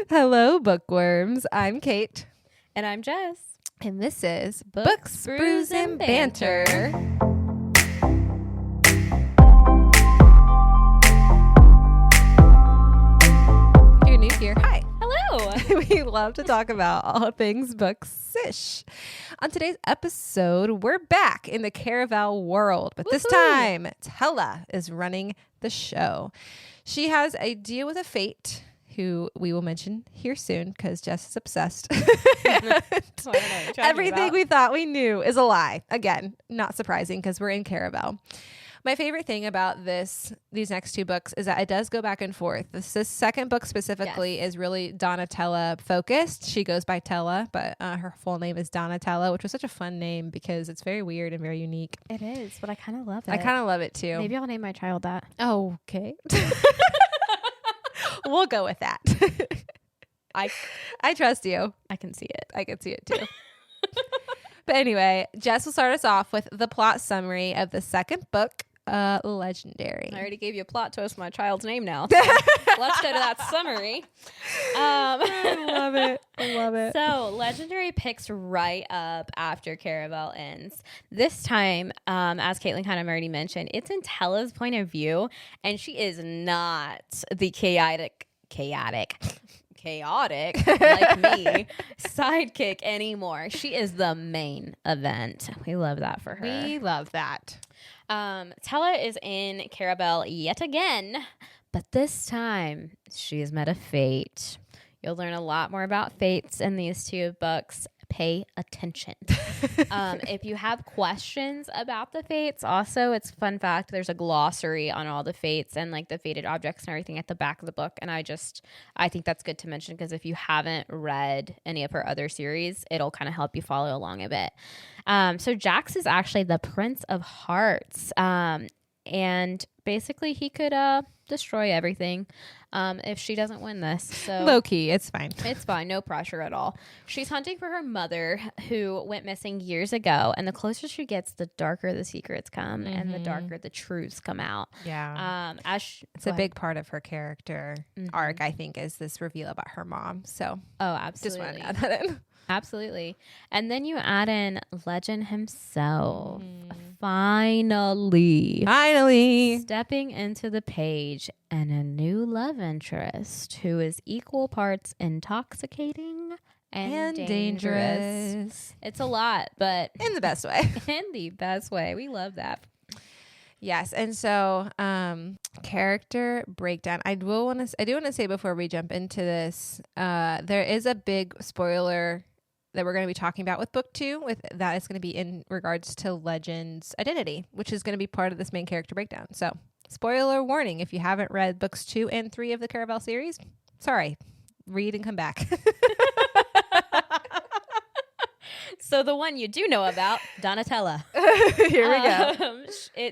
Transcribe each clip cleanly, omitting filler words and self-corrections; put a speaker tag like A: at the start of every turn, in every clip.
A: Hello, bookworms. I'm Kate.
B: And I'm Jess.
A: And this is Books, Brews, and Banter. If you're new here, hi.
B: Hello.
A: We love to talk about all things books-ish. On today's episode, we're back in the Caraval world, but this time, Tella is running the show. She has a deal with a fate, who we will mention here soon because Jess is obsessed. Everything we thought we knew is a lie. Again, not surprising because we're in Caraval. My favorite thing about these next two books is that it does go back and forth. This second book specifically is really Donatella focused. She goes by Tella, but her full name is Donatella, which was such a fun name because it's very weird and very unique.
B: It is, but I kind of love it.
A: I kind of love it too.
B: Maybe I'll name my child that.
A: Oh, okay. We'll go with that. I trust you.
B: I can see it.
A: I can see it too. But anyway, Jess will start us off with the plot summary of the second book, Legendary.
B: I already gave you a plot twist. My child's name now. So let's go to that summary.
A: I love it. I love it.
B: So Legendary picks right up after Caraval ends. This time, as Caitlin kind of already mentioned, it's in Tella's point of view, and she is not the chaotic like me sidekick anymore. She is the main event. We love that for her.
A: We love that.
B: Tella is in Caraval yet again, but this time she has met a fate. You'll learn a lot more about fates in these two books. Pay attention. If you have questions about the fates, also, it's a fun fact, there's a glossary on all the fates and like the fated objects and everything at the back of the book. And I think that's good to mention because if you haven't read any of her other series, it'll kind of help you follow along a bit. So Jax is actually the Prince of Hearts. And basically he could destroy everything if she doesn't win this. So
A: Low key, it's fine.
B: It's fine. No pressure at all. She's hunting for her mother who went missing years ago. And the closer she gets, the darker the secrets come and the darker the truths come out.
A: Yeah. It's a big part of her character arc, I think, is this reveal about her mom. So
B: absolutely.
A: Just want to add that in.
B: Absolutely. And then you add in Legend himself. Finally stepping into the page, and a new love interest who is equal parts intoxicating and dangerous. It's a lot, but
A: in the best way.
B: In the best way. We love that.
A: Yes. And so character breakdown. I do want to say before we jump into this, there is a big spoiler that we're going to be talking about with book 2, that is going to be in regards to Legend's identity, which is going to be part of this main character breakdown. So spoiler warning, if you haven't read books 2 and 3 of the Caraval series, sorry, read and come back.
B: So the one you do know about, Donatella.
A: Here we go.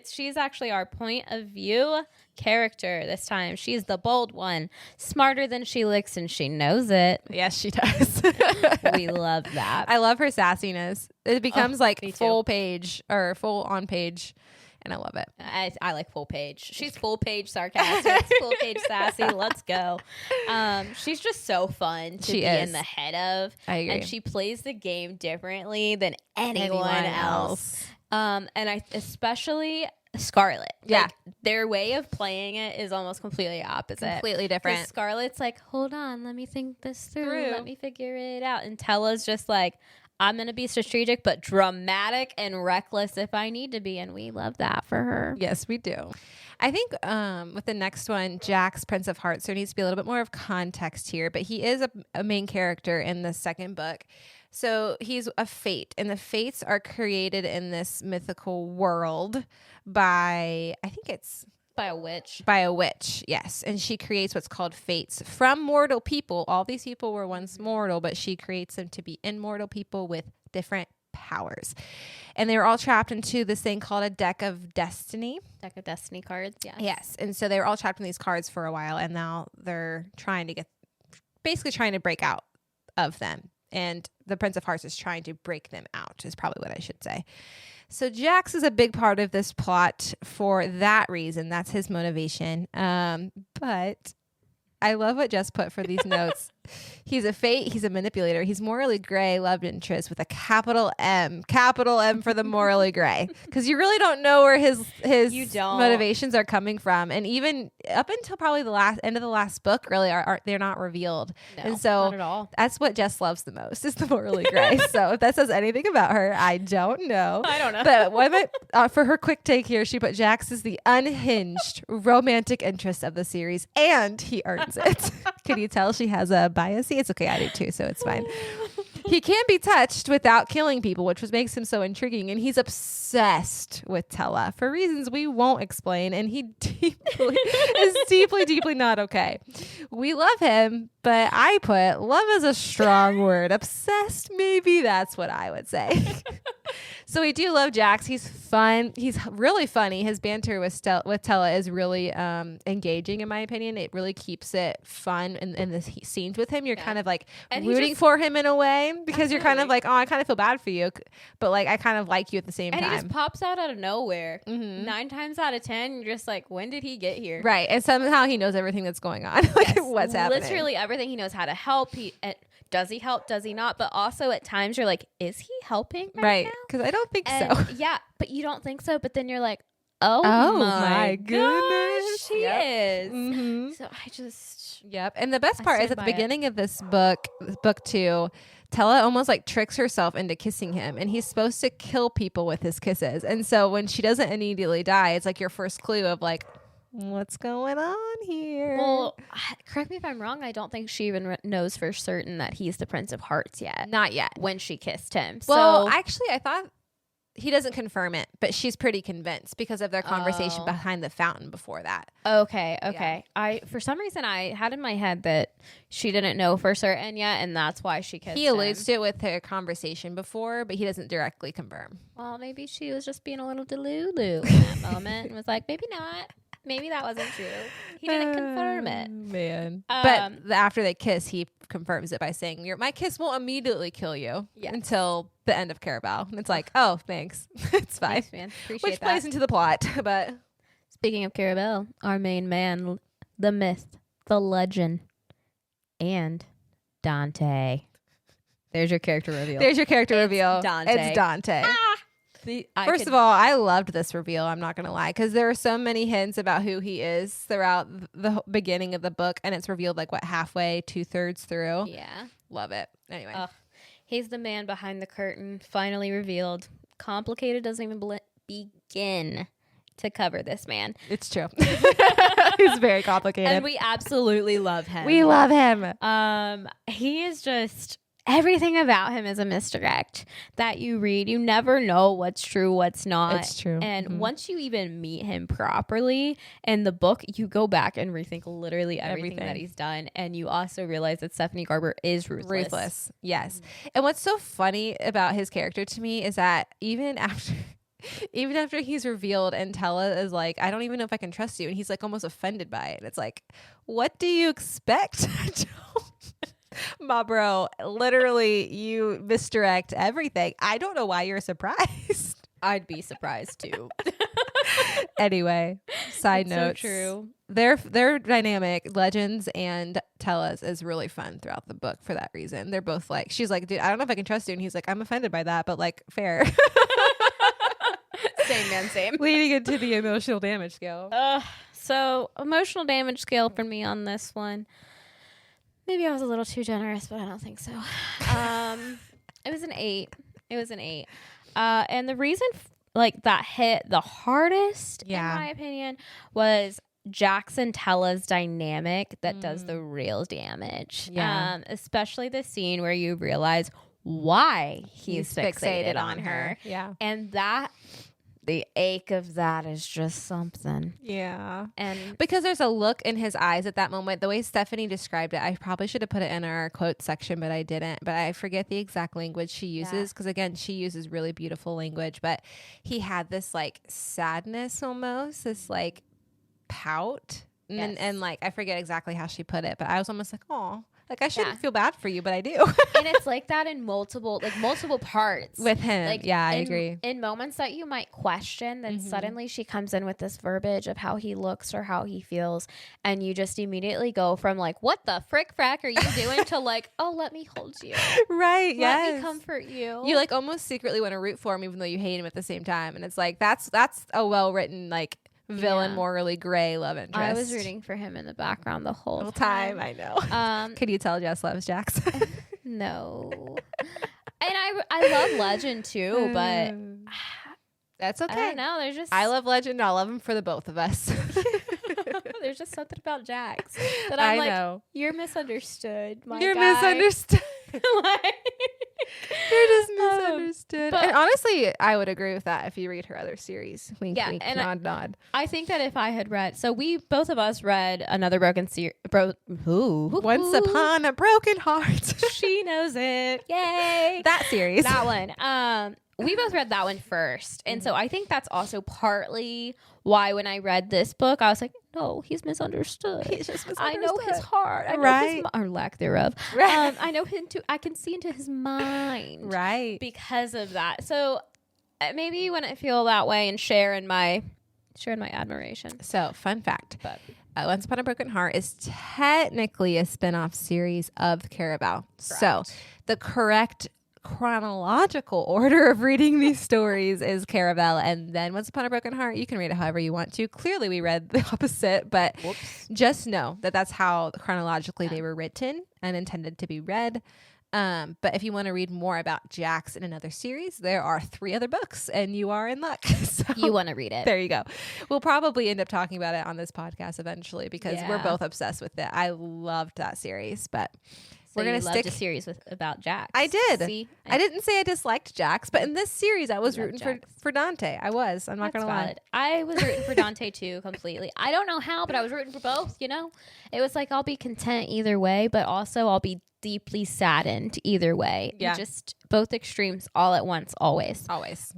B: She's actually our point of view character this time. She's the bold one, smarter than she looks, and she knows it.
A: Yes, she does.
B: We love that.
A: I love her sassiness. It becomes full page or full on page. And I love it.
B: I like full page. She's full page sarcastic, full page sassy. Let's go. She's just so fun to be in the head of.
A: I agree.
B: And she plays the game differently than anyone else. And especially Scarlet.
A: Yeah.
B: Like, their way of playing it is almost completely opposite.
A: Completely different.
B: Scarlet's like, hold on, let me think this through. Let me figure it out. And Tella's just like, I'm going to be strategic, but dramatic and reckless if I need to be. And we love that for her.
A: Yes, we do. I think with the next one, Jax, Prince of Hearts, there needs to be a little bit more of context here. But he is a main character in the second book. So he's a fate. And the fates are created in this mythical world by, I think it's...
B: By a witch.
A: By a witch, yes. And she creates what's called fates from mortal people. All these people were once mortal, but she creates them to be immortal people with different powers. And they were all trapped into this thing called a deck of destiny.
B: Deck of destiny cards, yes.
A: Yes. And so they were all trapped in these cards for a while, and now they're trying to break out of them. And the Prince of Hearts is trying to break them out, is probably what I should say. So Jax is a big part of this plot for that reason. That's his motivation. But I love what Jess put for these notes. He's a fate. He's a manipulator. He's morally gray love interest with a capital M for the morally gray. Because you really don't know where his motivations are coming from. And even up until probably the end of the last book, really, they're not revealed.
B: No,
A: and so
B: not at all.
A: that's what Jess loves the most is the morally gray. So if that says anything about her, I don't know.
B: I don't know.
A: But for her quick take here, she put Jax is the unhinged romantic interest of the series, and he earns it. Can you tell she has a bias? It's okay, I do too, so it's fine. He can't be touched without killing people, which makes him so intriguing, and he's obsessed with Tella for reasons we won't explain, and he is deeply not okay. We love him, but I put love is a strong word. Obsessed, maybe that's what I would say. So we do love Jax. He's fun. He's really funny. His banter with Tella is really engaging, in my opinion. It really keeps it fun in the scenes with him. You're kind of like rooting for him in a way because you're kind of like, oh, I kind of feel bad for you, but like I kind of like you at the same time.
B: And he just pops out of nowhere. 9 times out of 10, you're just like, when did he get here?
A: Right, and somehow he knows everything that's going on. Like what's happening.
B: Literally everything. He knows how to help. Does he help? Does he not? But also at times you're like, is he helping right now?
A: Because I don't think so.
B: Yeah, but you don't think so. But then you're like, oh my goodness, she is.
A: Mm-hmm.
B: So I just...
A: Yep. And the best part is at the beginning of this book 2, Tella almost like tricks herself into kissing him, and he's supposed to kill people with his kisses. And so when she doesn't immediately die, it's like your first clue of like, what's going on here?
B: Well, correct me if I'm wrong. I don't think she even knows for certain that he's the Prince of Hearts yet.
A: Not yet.
B: When she kissed him.
A: Well,
B: so,
A: actually, I thought he doesn't confirm it, but she's pretty convinced because of their conversation behind the fountain before that.
B: Okay.
A: Yeah.
B: For some reason, I had in my head that she didn't know for certain yet, and that's why she kissed him.
A: He alludes to it with their conversation before, but he doesn't directly confirm.
B: Well, maybe she was just being a little delulu in that moment and was like, maybe not. Maybe that wasn't true. He didn't confirm it.
A: Man. But after they kiss, he confirms it by saying, my kiss won't immediately kill you until the end of Caraval. And it's like, oh, thanks. It's fine.
B: Thanks, man. Appreciate
A: Which plays into the plot. But
B: speaking of Caraval, our main man, the myth, the legend, and Dante. There's your character reveal.
A: Dante. It's Dante. First of all, I loved this reveal. I'm not going to lie, because there are so many hints about who he is throughout the beginning of the book, and it's revealed like halfway, 2/3 through.
B: Yeah,
A: love it. Anyway,
B: he's the man behind the curtain, finally revealed. Complicated doesn't even begin to cover this man.
A: It's true. He's very complicated,
B: and we absolutely love him.
A: We love him.
B: He is just. Everything about him is a misdirect that you read. You never know what's true, what's not.
A: It's true.
B: And once you even meet him properly in the book, you go back and rethink literally everything that he's done. And you also realize that Stephanie Garber is ruthless.
A: Yes. And what's so funny about his character to me is that even after he's revealed and Tella is like, I don't even know if I can trust you. And he's like almost offended by it. It's like, what do you expect? My bro, literally, you misdirect everything. I don't know why you're surprised.
B: I'd be surprised too.
A: Anyway, side note.
B: So true.
A: Their dynamic, Legends and Tella's, is really fun throughout the book for that reason. They're both like, she's like, dude, I don't know if I can trust you. And he's like, I'm offended by that, but like, fair.
B: Same, man, same.
A: Leading into the emotional damage scale.
B: So emotional damage scale for me on this one. Maybe I was a little too generous, but I don't think so. It was an 8. And the reason that hit the hardest, in my opinion, was Jackson Tella's dynamic that does the real damage. Yeah. Especially the scene where you realize why he's fixated on her.
A: Yeah.
B: And the ache of that is just something.
A: Yeah.
B: And
A: because there's a look in his eyes at that moment, the way Stephanie described it, I probably should have put it in our quote section, but I didn't. But I forget the exact language she uses, because again, she uses really beautiful language. But he had this like sadness almost, this like pout. And like, I forget exactly how she put it, but I was almost like, oh. Like, I shouldn't
B: Yeah.
A: feel bad for you, but I do.
B: And it's like that in multiple parts
A: With him.
B: Like,
A: Yeah, I agree.
B: In moments that you might question, then suddenly she comes in with this verbiage of how he looks or how he feels, and you just immediately go from like, what the frick frack are you doing, to like, oh, let me hold you,
A: Right.
B: let me comfort you.
A: You like almost secretly want to root for him, even though you hate him at the same time. And it's like, that's a well-written, like, villain, morally gray love interest.
B: I was rooting for him in the background the whole
A: time. I know. Could you tell Jess loves Jax?
B: No. And I love Legend too, but
A: that's okay.
B: I don't know.
A: I love Legend. I love him for the both of us.
B: There's just something about Jax that I'm like,
A: know.
B: You're misunderstood, my
A: You're
B: guy.
A: misunderstood.
B: Like,
A: You're just misunderstood. And honestly, I would agree with that if you read her other series. Wink, wink,
B: and
A: nod, nod.
B: I think that if I had read, so we both of us read another broken series.
A: Once Upon a Broken Heart.
B: She knows it. Yay.
A: That series.
B: That one. We both read that one first. And so I think that's also partly why when I read this book, I was like, no, he's misunderstood.
A: He's just misunderstood.
B: I know his heart. I know
A: Right.
B: or lack thereof.
A: Right.
B: I know him too. I can see into his mind.
A: Right.
B: Because of that. So maybe you wouldn't feel that way and share in my admiration.
A: So, fun fact.
B: But
A: Once Upon a Broken Heart is technically a spin-off series of Caraval. So, the correct chronological order of reading these stories is Caraval and then Once Upon a Broken Heart. You can read it however you want to. Clearly, we read the opposite, but just know that that's how chronologically they were written and intended to be read. But if you want to read more about Jax in another series, there are 3 other books and you are in luck. So
B: you want to read it.
A: there you go. We'll probably end up talking about it on this podcast eventually because we're both obsessed with it. I loved that series, but we're going to stick
B: a series about Jax.
A: I did.
B: See?
A: I didn't say I disliked Jax, but in this series I was rooting
B: Jax.
A: for Dante. I was. I'm not going to lie.
B: I was rooting for Dante too, completely. I don't know how, but I was rooting for both, you know? It was like I'll be content either way, but also I'll be deeply saddened either way.
A: Yeah.
B: Just both extremes all at once, always.
A: Always.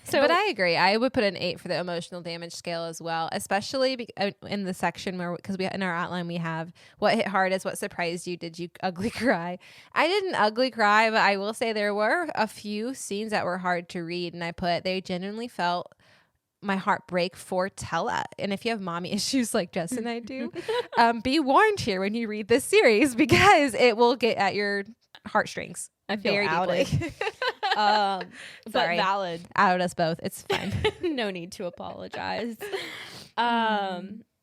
B: So,
A: but I agree. I would put an 8 for the emotional damage scale as well, especially in the section where, because we in our outline we have what hit hardest, what surprised you, did you ugly cry? I didn't ugly cry, but I will say there were a few scenes that were hard to read, and they genuinely felt my heart break for Tella. And if you have mommy issues like Jess and I do, be warned here when you read this series because it will get at your heartstrings.
B: I feel
A: very
B: outed.
A: deeply.
B: But
A: Sorry.
B: valid.
A: Out us both. It's fine.
B: No need to apologize.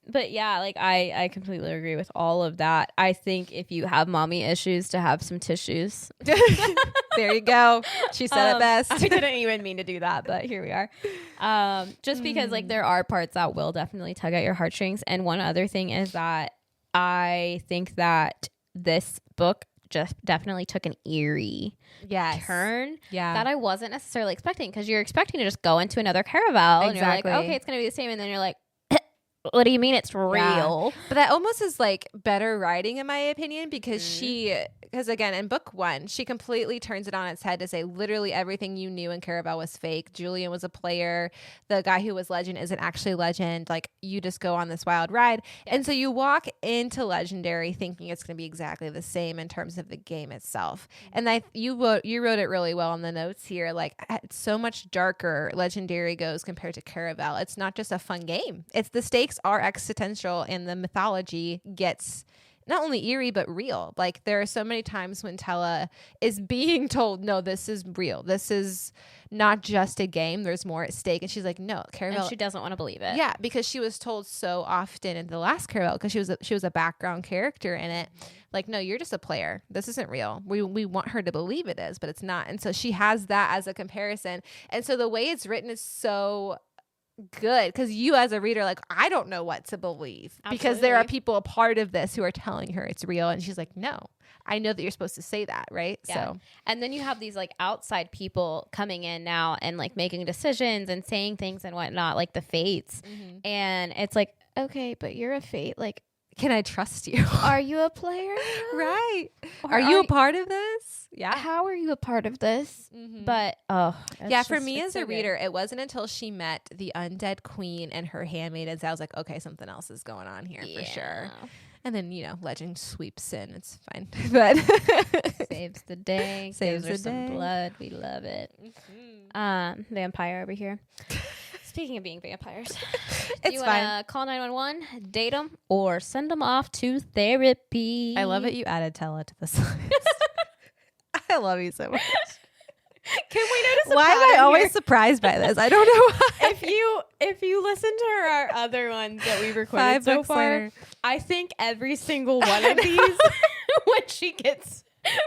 B: But yeah, like I completely agree with all of that. I think if you have mommy issues, to have some tissues.
A: There you go. She said it best.
B: I didn't even mean to do that, but here we are. Just because like there are parts that will definitely tug at your heartstrings. And one other thing is that I think that this book just definitely took an eerie turn that I wasn't necessarily expecting, because you're expecting to just go into another Caraval and you're like, okay, it's gonna be the same, and then you're like, what do you mean it's real?
A: But that almost is like better writing in my opinion, because because again, in book 1, she completely turns it on its head to say literally everything you knew in Caraval was fake. Julian was a player. The guy who was Legend isn't actually Legend. Like, you just go on this wild ride. Yes. And so you walk into Legendary thinking it's going to be exactly the same in terms of the game itself. And you wrote it really well in the notes here. Like, it's so much darker Legendary goes compared to Caraval. It's not just a fun game. It's the stakes are existential, and the mythology gets not only eerie but real. Like, there are so many times when Tella is being told, no, this is real, this is not just a game, there's more at stake, and she's like, no, Caraval,
B: and she doesn't want to believe it.
A: Yeah, because she was told so often in the last Caraval, because she was a background character in it, like, no, you're just a player, this isn't real. We want her to believe it is, but it's not. And so she has that as a comparison, and so the way it's written is so good, because you as a reader, like, I don't know what to believe. Absolutely. Because there are people a part of this who are telling her it's real, and she's like, no, I know that you're supposed to say that, right?
B: Yeah. So, and then you have these like outside people coming in now and like making decisions and saying things and whatnot, like the fates. And it's like, okay, but you're a fate, like,
A: can I trust you?
B: Are you a player now?
A: Right.
B: Or
A: Are you a part of this? Yeah.
B: How are you a part of this? But
A: Yeah, for me as a reader, it wasn't until she met the undead queen and her handmaidens, I was like, okay, something else is going on here for sure. And then, legend sweeps in. It's fine. But
B: saves the day.
A: Saves
B: gives her
A: the day.
B: some blood. We love it. Vampire over here. Speaking of being vampires, do you want to call 911, date them, or send them off to therapy?
A: I love that you added Tella to this list. I love you so much.
B: Can we notice
A: why am I always surprised by this? I don't know why.
B: If you listen to our other ones that we've recorded
A: 5
B: so
A: books
B: far,
A: later.
B: I think every single one of these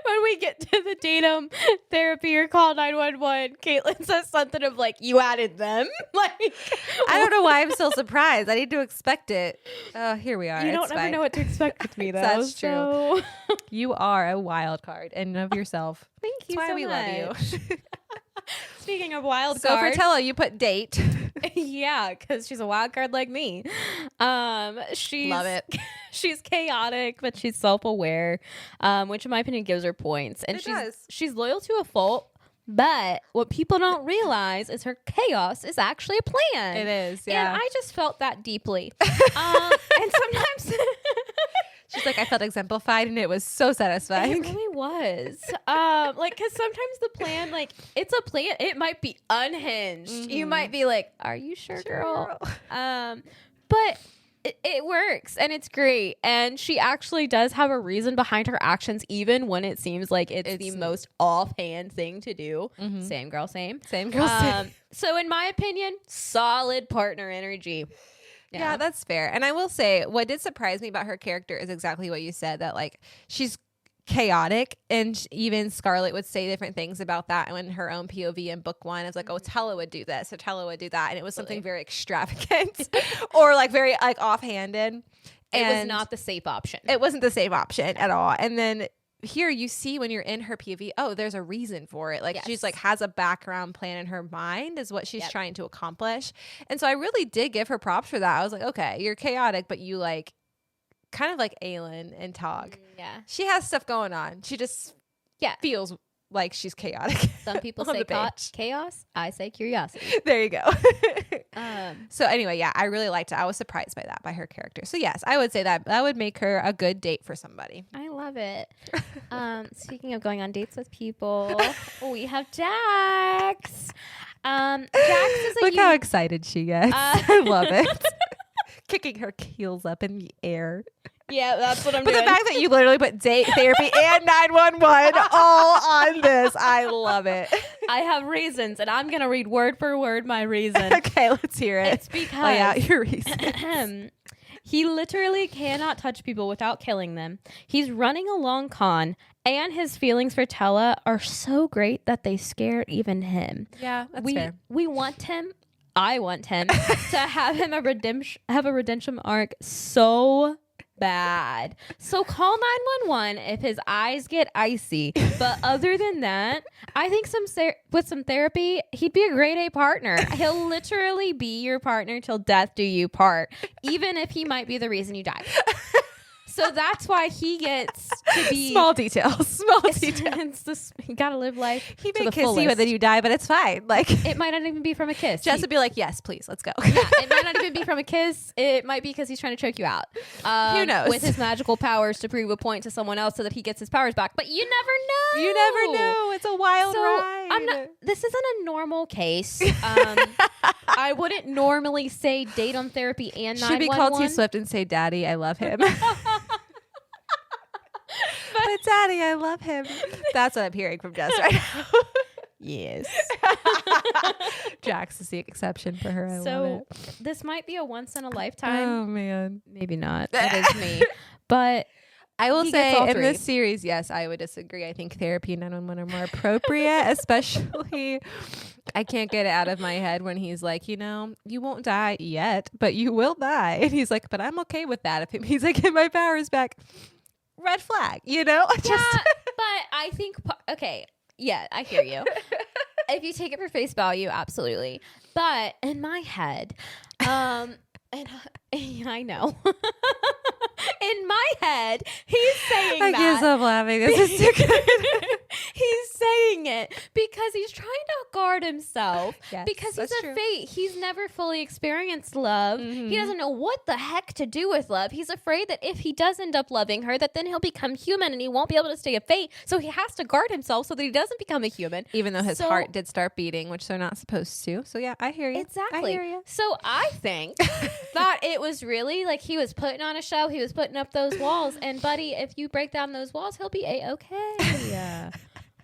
B: when we get to the datum therapy or call 911, Caitlin says something of like, you added them. Like,
A: I don't know why I'm still surprised. I need to expect it. Here we are.
B: You don't ever know what to expect with me, though.
A: That's
B: true.
A: You are a wild card and of yourself.
B: Thank you
A: That's why
B: so
A: we
B: much.
A: love you.
B: Speaking of wild
A: So
B: cards.
A: for Tella, you put date.
B: Yeah, because she's a wild card like me. She's
A: Love it.
B: She's chaotic, but she's self-aware, which in my opinion gives her points. And she's loyal to a fault. But what people don't realize is her chaos is actually a plan.
A: It is, yeah.
B: And I just felt that deeply. And sometimes
A: She's like, I felt exemplified, and it was so satisfying.
B: it really was. Because sometimes the plan, like, it's a plan. It might be unhinged. You might be like, are you sure, girl? But it works, and it's great. And she actually does have a reason behind her actions, even when it seems like it's the most offhand thing to do. Same girl, same.
A: Same girl, same.
B: So in my opinion, solid partner energy.
A: Yeah, that's fair. And I will say, what did surprise me about her character is exactly what you said, that like she's chaotic, and even Scarlett would say different things about that in her own POV in book 1. It's like, oh, Tella would do this, or Tella would do that, and it was something very extravagant or like very like offhanded.
B: It was not the safe option.
A: It wasn't the safe option at all. And then here you see when you're in her POV, oh, there's a reason for it. Like she's like has a background plan in her mind is what she's trying to accomplish. And so I really did give her props for that. I was like, okay, you're chaotic, but you like kind of like Aelin and Tog.
B: Yeah.
A: She has stuff going on. She just feels like she's chaotic.
B: Some people say chaos. I say curiosity.
A: There you go. So anyway, yeah, I really liked it. I was surprised by that, by her character. So yes, I would say that would make her a good date for somebody.
B: I love it. Speaking of going on dates with people, we have Jax. Jax is
A: Look how excited she gets. I love it. Kicking her heels up in the air.
B: Yeah, that's what I'm doing.
A: But the fact that you literally put date, therapy, and 911 all on this, I love it.
B: I have reasons, and I'm going to read word for word my reason.
A: Okay, let's hear it.
B: It's because
A: lay out your reasons.
B: He literally cannot touch people without killing them. He's running a long con, and his feelings for Tella are so great that they scare even him.
A: Yeah, that's fair.
B: We want him. I want him to have a redemption arc so bad. So call 911 if his eyes get icy. But other than that, I think with some therapy, he'd be a grade A partner. He'll literally be your partner till death do you part, even if he might be the reason you die. So that's why he gets to be
A: small details.
B: You gotta live life.
A: He may kiss you and then you die, but it's fine. Like
B: it might not even be from a kiss.
A: Jess would be like, "Yes, please, let's go."
B: Yeah, it might not even be from a kiss. It might be because he's trying to choke you out.
A: Who knows?
B: With his magical powers to prove a point to someone else so that he gets his powers back. But you never know.
A: You never know. It's a wild ride.
B: This isn't a normal case. I wouldn't normally say date on therapy and 911.
A: Should be called T Swift and say, "Daddy, I love him." But Daddy, I love him. That's what I'm hearing from Jess right now.
B: Yes.
A: Jax is the exception for her. I love it.
B: This might be a once in a lifetime.
A: Oh man.
B: Maybe not. That is me. But
A: I will say in this series, yes, I would disagree. I think therapy and 911 are more appropriate, especially I can't get it out of my head when he's like, you won't die yet, but you will die. And he's like, but I'm okay with that. If it means I get my powers back. Red flag,
B: Yeah, but I think, okay, yeah, I hear you. If you take it for face value, absolutely. But in my head, and I know, my head, he's saying
A: I
B: that.
A: can't stop laughing. This is too good.
B: He's saying it because he's trying to guard himself.
A: Yes,
B: because he's
A: that's
B: a
A: true.
B: fate. He's never fully experienced love. He doesn't know what the heck to do with love. He's afraid that if he does end up loving her, that then he'll become human and he won't be able to stay a fate. So he has to guard himself so that he doesn't become a human.
A: Even though his heart did start beating, which they're not supposed to. So yeah, I hear you.
B: Exactly.
A: I hear you.
B: So I think that it was really like he was putting on a show. He was putting up those walls. And buddy, if you break down those walls, he'll be a-okay. Yeah.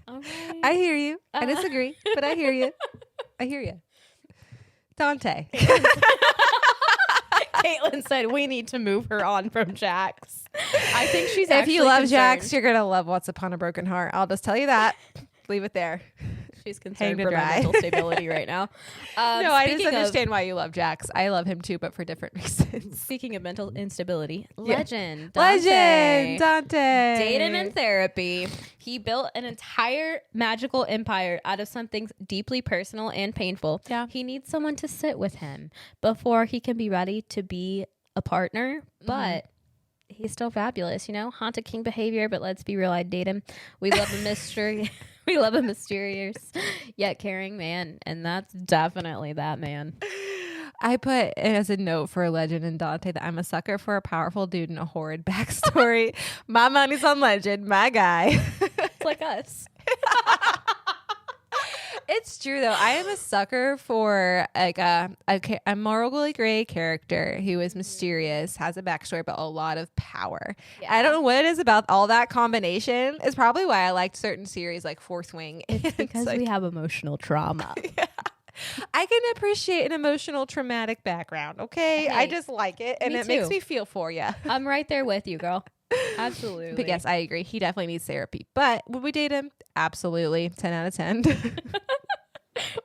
B: All right.
A: I hear you. I disagree, but I hear you. I hear you. Dante.
B: Caitlin said we need to move her on from Jax. I think she's
A: If
B: actually
A: you love
B: concerned.
A: Jax, you're gonna love Once Upon a Broken Heart. I'll just tell you that. Leave it there.
B: She's
A: Hang
B: concerned
A: to
B: for my
A: dry.
B: mental stability right now.
A: No, I just
B: speaking of-
A: understand why you love Jax. I love him too, but for different reasons.
B: Speaking of mental instability,
A: Yeah.
B: Legend Dante.
A: Dante.
B: Date him in therapy. He built an entire magical empire out of something deeply personal and painful.
A: Yeah.
B: He needs someone to sit with him before he can be ready to be a partner, but he's still fabulous, you know? Haunted king behavior, but let's be real, I'd date him. We love a mystery. We love a mysterious yet caring man, and that's definitely that man.
A: I put as a note for Legend and Dante that I'm a sucker for a powerful dude and a horrid backstory. My money's on Legend, my guy.
B: It's like us.
A: It's true though. I am a sucker for like a morally gray character who is mysterious, has a backstory, but a lot of power.
B: Yeah.
A: I don't know what it is about all that combination. Is probably why I liked certain series like Fourth Wing.
B: It's because we have emotional trauma.
A: I can appreciate an emotional traumatic background. Okay, I
B: Hey,
A: just like it, and
B: me
A: it makes
B: too.
A: me feel for you.
B: I'm right there with you, girl. Absolutely.
A: But yes, I agree. He definitely needs therapy. But would we date him? Absolutely. 10 out of 10.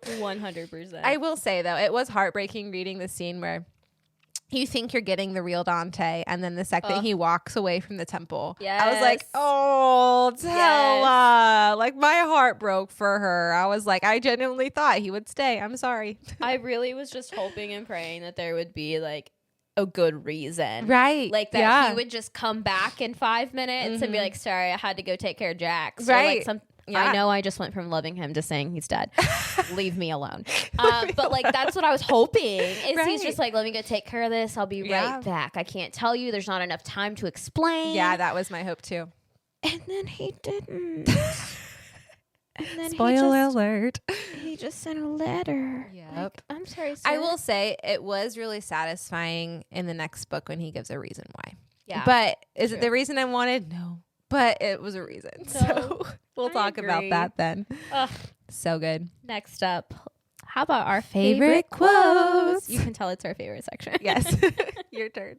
B: 100%.
A: I will say, though, it was heartbreaking reading the scene where you think you're getting the real Dante, and then the second he walks away from the temple, I was like,
B: Yes.
A: oh, Tella. Like, my heart broke for her. I was like, I genuinely thought he would stay. I'm sorry.
B: I really was just hoping and praying that there would be like a good reason.
A: Right.
B: Like that
A: Yeah.
B: he would just come back in 5 minutes and be like, sorry, I had to go take care of Jax. Or
A: Right.
B: like
A: Yeah.
B: I know I just went from loving him to saying he's dead. Leave me alone. But like, that's what I was hoping is he's
A: Right.
B: just like, let me go take care of this. I'll be
A: Yeah.
B: right back. I can't tell you. There's not enough time to explain.
A: Yeah, that was my hope, too.
B: And then he didn't. And then
A: Spoiler alert.
B: he just sent a letter.
A: Yep.
B: Like, I'm sorry, sir.
A: I will say it was really satisfying in the next book when he gives a reason why.
B: Yeah.
A: But is it the reason I wanted? No. But it was a reason. So we'll
B: I
A: talk about
B: agree.
A: that then.
B: Ugh.
A: So good.
B: Next up, how about our
A: Favorite quotes?
B: You can tell it's our favorite section.
A: Yes. Your turn.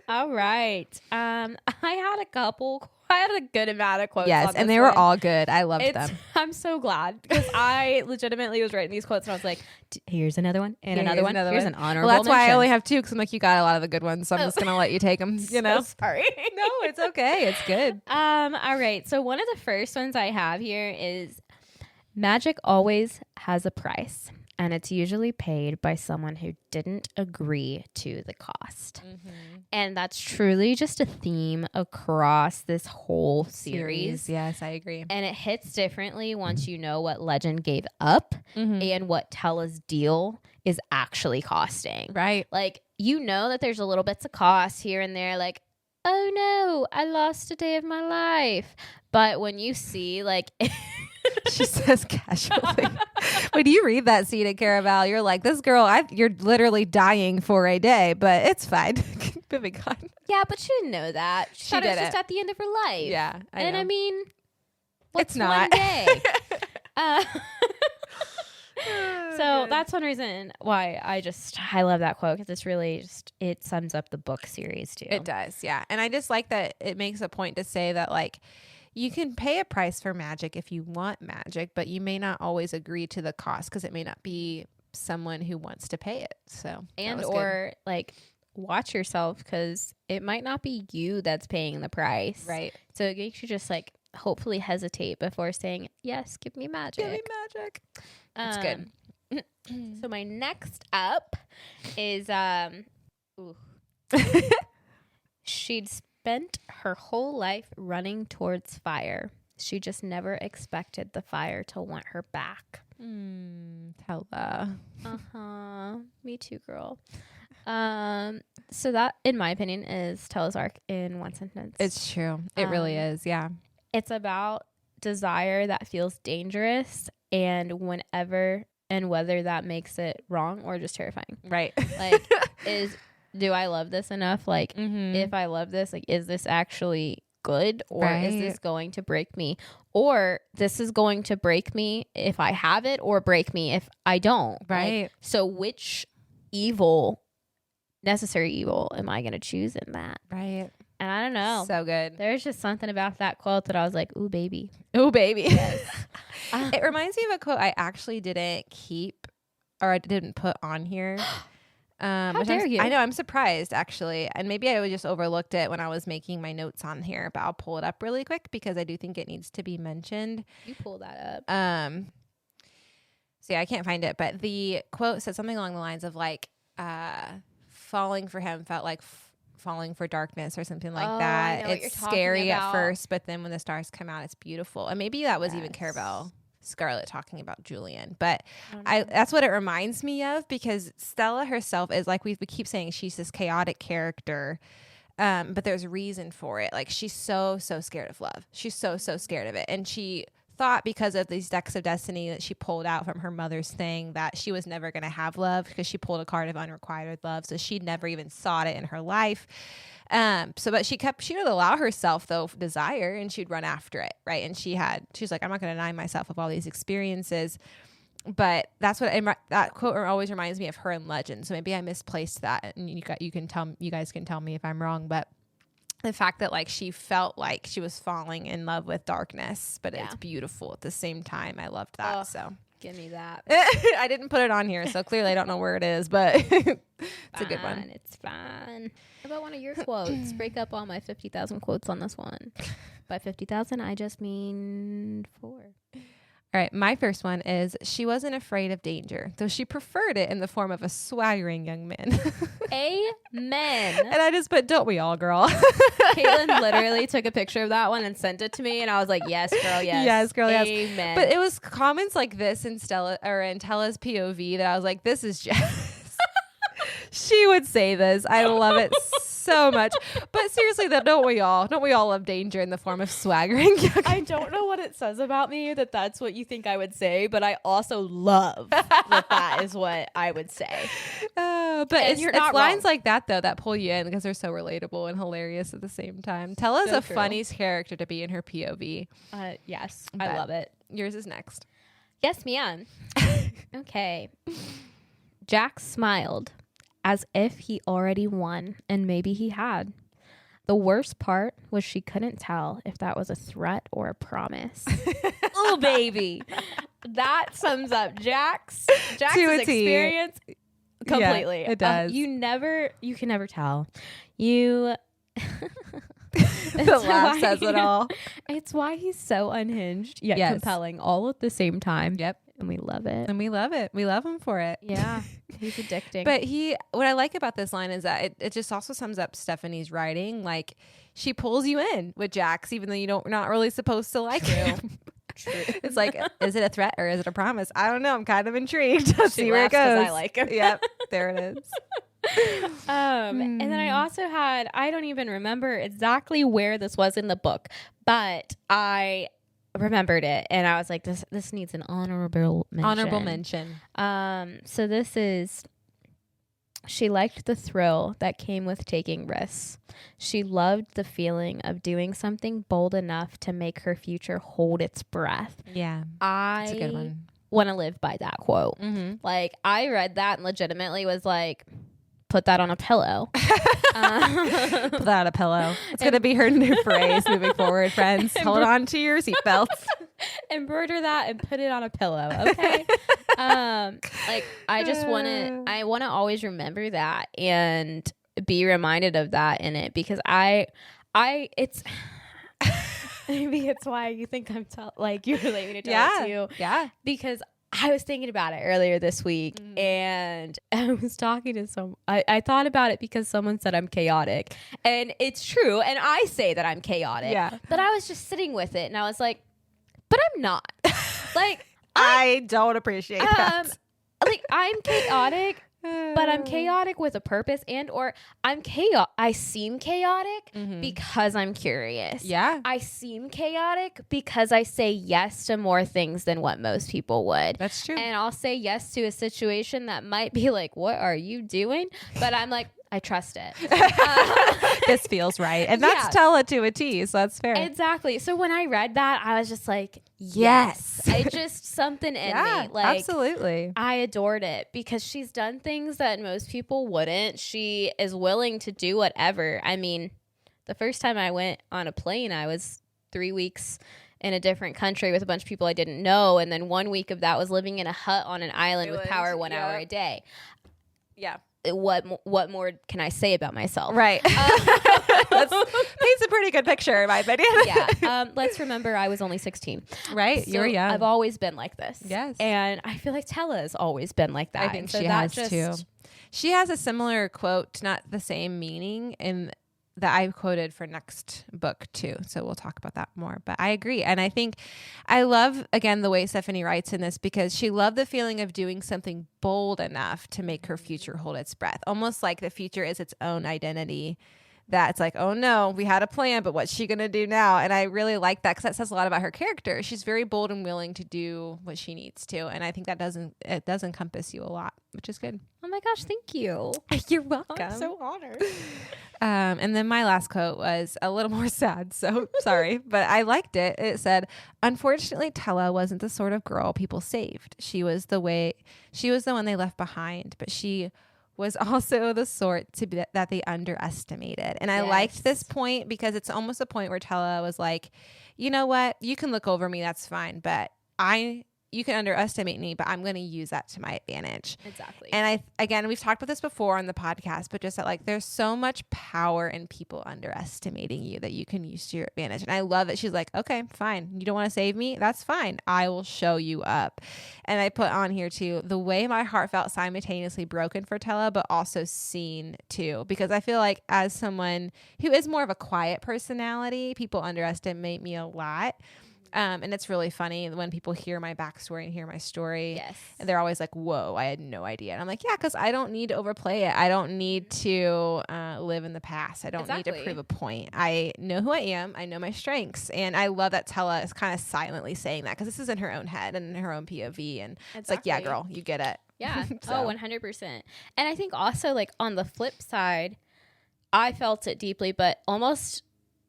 B: All right. I had a couple. I had a good amount of quotes.
A: Yes.
B: on
A: And
B: this
A: they were
B: one.
A: all good. I loved them.
B: I'm so glad because I legitimately was writing these quotes and I was like, here's another one and
A: Here's
B: another one.
A: another
B: Here's
A: one.
B: an honorable
A: Well, that's why I
B: mention.
A: only have two because I'm like, you got a lot of the good ones. So I'm just going to let you take them, you know?
B: So sorry.
A: No, it's okay. It's good.
B: All right. So one of the first ones I have here is magic always has a price, and it's usually paid by someone who didn't agree to the cost. And that's truly just a theme across this whole series.
A: Yes, I agree.
B: And it hits differently once you know what Legend gave up and what Tella's deal is actually costing.
A: Right.
B: Like, you know that there's a little bits of cost here and there, like, oh no, I lost a day of my life. But when you see, like,
A: She says casually. When you read that scene at Caraval, you're like, this girl, you're literally dying for a day, but it's fine. Moving on.
B: yeah, but she didn't know that. She thought it was
A: didn't.
B: just at the end of her life.
A: Yeah, I know.
B: I mean, what's
A: It's not.
B: one day? So that's one reason why I love that quote because it's really just, it sums up the book series too.
A: It does, yeah. And I just like that it makes a point to say that, like, you can pay a price for magic if you want magic, but you may not always agree to the cost because it may not be someone who wants to pay it. So
B: And
A: that was
B: or like watch yourself because it might not be you that's paying the price.
A: good. Right.
B: So it makes you just like hopefully hesitate before saying, yes, give me magic.
A: Give me magic. That's good.
B: So my next up is spent her whole life running towards fire. She just never expected the fire to want her back.
A: Hella.
B: Me too, girl. So that, in my opinion, is Stella's arc in one sentence.
A: It's true. It really is. Yeah.
B: It's about desire that feels dangerous, and whenever and whether that makes it wrong or just terrifying.
A: Right.
B: Like, do I love this enough? Like, if I love this, like, is this actually good, or is this going to break me? Or this is going to break me if I have it, or break me if I don't.
A: Right.
B: Like, so which necessary evil am I going to choose in that?
A: Right.
B: And I don't know.
A: So good.
B: There's just something about that quote that I was like, ooh, baby.
A: Ooh, baby.
B: Yes.
A: It reminds me of a quote I actually didn't keep, or I didn't put on here.
B: How dare you?
A: I know, I'm surprised actually. And maybe I just overlooked it when I was making my notes on here, but I'll pull it up really quick because I do think it needs to be mentioned.
B: You pull that up.
A: So yeah, I can't find it, but the quote said something along the lines of like, falling for him felt like falling for darkness or something like that. It's scary at first, but then when the stars come out, it's beautiful. And maybe that was even Caraval Scarlet talking about Julian, but that's what it reminds me of, because Stella herself is, like we keep saying, she's this chaotic character, but there's reason for it. Like, she's so scared of love. She's so scared of it, and she thought because of these decks of destiny that she pulled out from her mother's thing that she was never going to have love, because she pulled a card of unrequited love, so she never even sought it in her life. But she would allow herself though desire, and she'd run after it, right? And she's like, I'm not going to deny myself of all these experiences. But that's what that quote always reminds me of her in Legend. So maybe I misplaced that, and you guys can tell me if I'm wrong, but the fact that like she felt like she was falling in love with darkness, but it's beautiful at the same time. I loved that. So
B: give me that.
A: I didn't put it on here, so clearly I don't know where it is, but it's a good one.
B: It's fine. How about one of your quotes? Break up all my 50,000 quotes on this one. By 50,000, I just mean 4.
A: All right, my first one is, she wasn't afraid of danger, though she preferred it in the form of a swaggering young man.
B: Amen.
A: And I just put, don't we all, girl?
B: Caitlin literally took a picture of that one and sent it to me, and I was like, yes, girl, yes.
A: Yes, girl, yes.
B: Amen.
A: But it was comments like this in Tella's POV that I was like, this is Jess. She would say this. I love it so much. But seriously though, don't we all love danger in the form of swaggering?
B: I don't know what it says about me that that's what you think I would say, but I also love that is what I would say.
A: But it's lines like that though that pull you in because they're so relatable and hilarious at the same time. Tella's a funny character to be in her POV.
B: Yes, I love it.
A: Yours is next.
B: Yes, ma'am. Okay. Jack smiled as if he already won, and maybe he had. The worst part was she couldn't tell if that was a threat or a promise. Oh, baby. That sums up Jack's experience completely.
A: Yeah, it does.
B: You can never tell. The
A: laugh says it all.
B: It's why he's so unhinged yet compelling all at the same time.
A: Yep.
B: And we love it.
A: And we love it. We love him for it.
B: Yeah. He's addicting.
A: But what I like about this line is that it just also sums up Stephanie's writing. Like, she pulls you in with Jax, even though you're not really supposed to like him. True. It's like, is it a threat or is it a promise? I don't know. I'm kind of intrigued. Let's see where it goes.
B: I like him.
A: Yep. There it is.
B: And then I also had, I don't even remember exactly where this was in the book, but I remembered it and I was like, this needs an honorable mention. So this is, she liked the thrill that came with taking risks. She loved the feeling of doing something bold enough to make her future hold its breath.
A: Yeah. That's a good one.
B: Want to live by that quote. Mm-hmm. Like, I read that and legitimately was like, put that on a pillow.
A: Put that on a pillow. It's going to be her new phrase moving forward, friends. Hold on to your seatbelts.
B: Embroider that and put it on a pillow. Okay. Like, I want to always remember that and be reminded of that in it, because it's maybe it's why you think I'm like you relate me to tell it to you.
A: Yeah.
B: Because I was thinking about it earlier this week, and I was talking to I thought about it because someone said I'm chaotic, and it's true, and I say that I'm chaotic.
A: Yeah.
B: But I was just sitting with it, and I was like, but I'm not. Like,
A: I don't appreciate that.
B: like, I'm chaotic, but I'm chaotic with a purpose, and or I seem chaotic because I'm curious.
A: Yeah.
B: I seem chaotic because I say yes to more things than what most people would.
A: That's true.
B: And I'll say yes to a situation that might be like, what are you doing? But I'm like, I trust it.
A: This feels right. And that's Tella to a T, so that's fair.
B: Exactly. So when I read that, I was just like, yes. I just, something in me. Like,
A: absolutely.
B: I adored it because she's done things that most people wouldn't. She is willing to do whatever. I mean, the first time I went on a plane, I was 3 weeks in a different country with a bunch of people I didn't know. And then 1 week of that was living in a hut on an island with power 1 hour a day.
A: Yeah.
B: What more can I say about myself?
A: Right. That paints a pretty good picture, in my opinion.
B: Yeah. Let's remember I was only 16.
A: Right.
B: So
A: You're young.
B: I've always been like this.
A: Yes.
B: And I feel like Tella has always been like that.
A: I think she has too. She has a similar quote, not the same meaning, in that I quoted for next book too. So we'll talk about that more. But I agree. And I think I love, again, the way Stephanie writes in this, because she loved the feeling of doing something bold enough to make her future hold its breath. Almost like the future is its own identity. That's like, oh no, we had a plan, but what's she going to do now? And I really like that because that says a lot about her character. She's very bold and willing to do what she needs to. And I think that does encompass you a lot, which is good.
B: Oh my gosh, thank you.
A: You're welcome.
B: I'm so honored.
A: And then my last quote was a little more sad, so sorry, but I liked it. It said, "Unfortunately, Tella wasn't the sort of girl people saved. She was the one they left behind, but she was also the sort that they underestimated." And I liked this point because it's almost a point where Tella was like, you know what? You can look over me. That's fine. But you can underestimate me, but I'm going to use that to my advantage.
B: Exactly.
A: And again, we've talked about this before on the podcast, but just that, like, there's so much power in people underestimating you that you can use to your advantage. And I love that she's like, okay, fine. You don't want to save me? That's fine. I will show you up. And I put on here too, the way my heart felt simultaneously broken for Tella, but also seen too, because I feel like as someone who is more of a quiet personality, people underestimate me a lot. And it's really funny when people hear my backstory and hear my story.
B: Yes.
A: And they're always like, whoa, I had no idea. And I'm like, yeah, because I don't need to overplay it. I don't need to live in the past. I don't need to prove a point. I know who I am. I know my strengths. And I love that Tella is kind of silently saying that, because this is in her own head and in her own POV. And it's like, yeah, girl, you get it.
B: Yeah.
A: So.
B: 100%. And I think also, like, on the flip side, I felt it deeply, but almost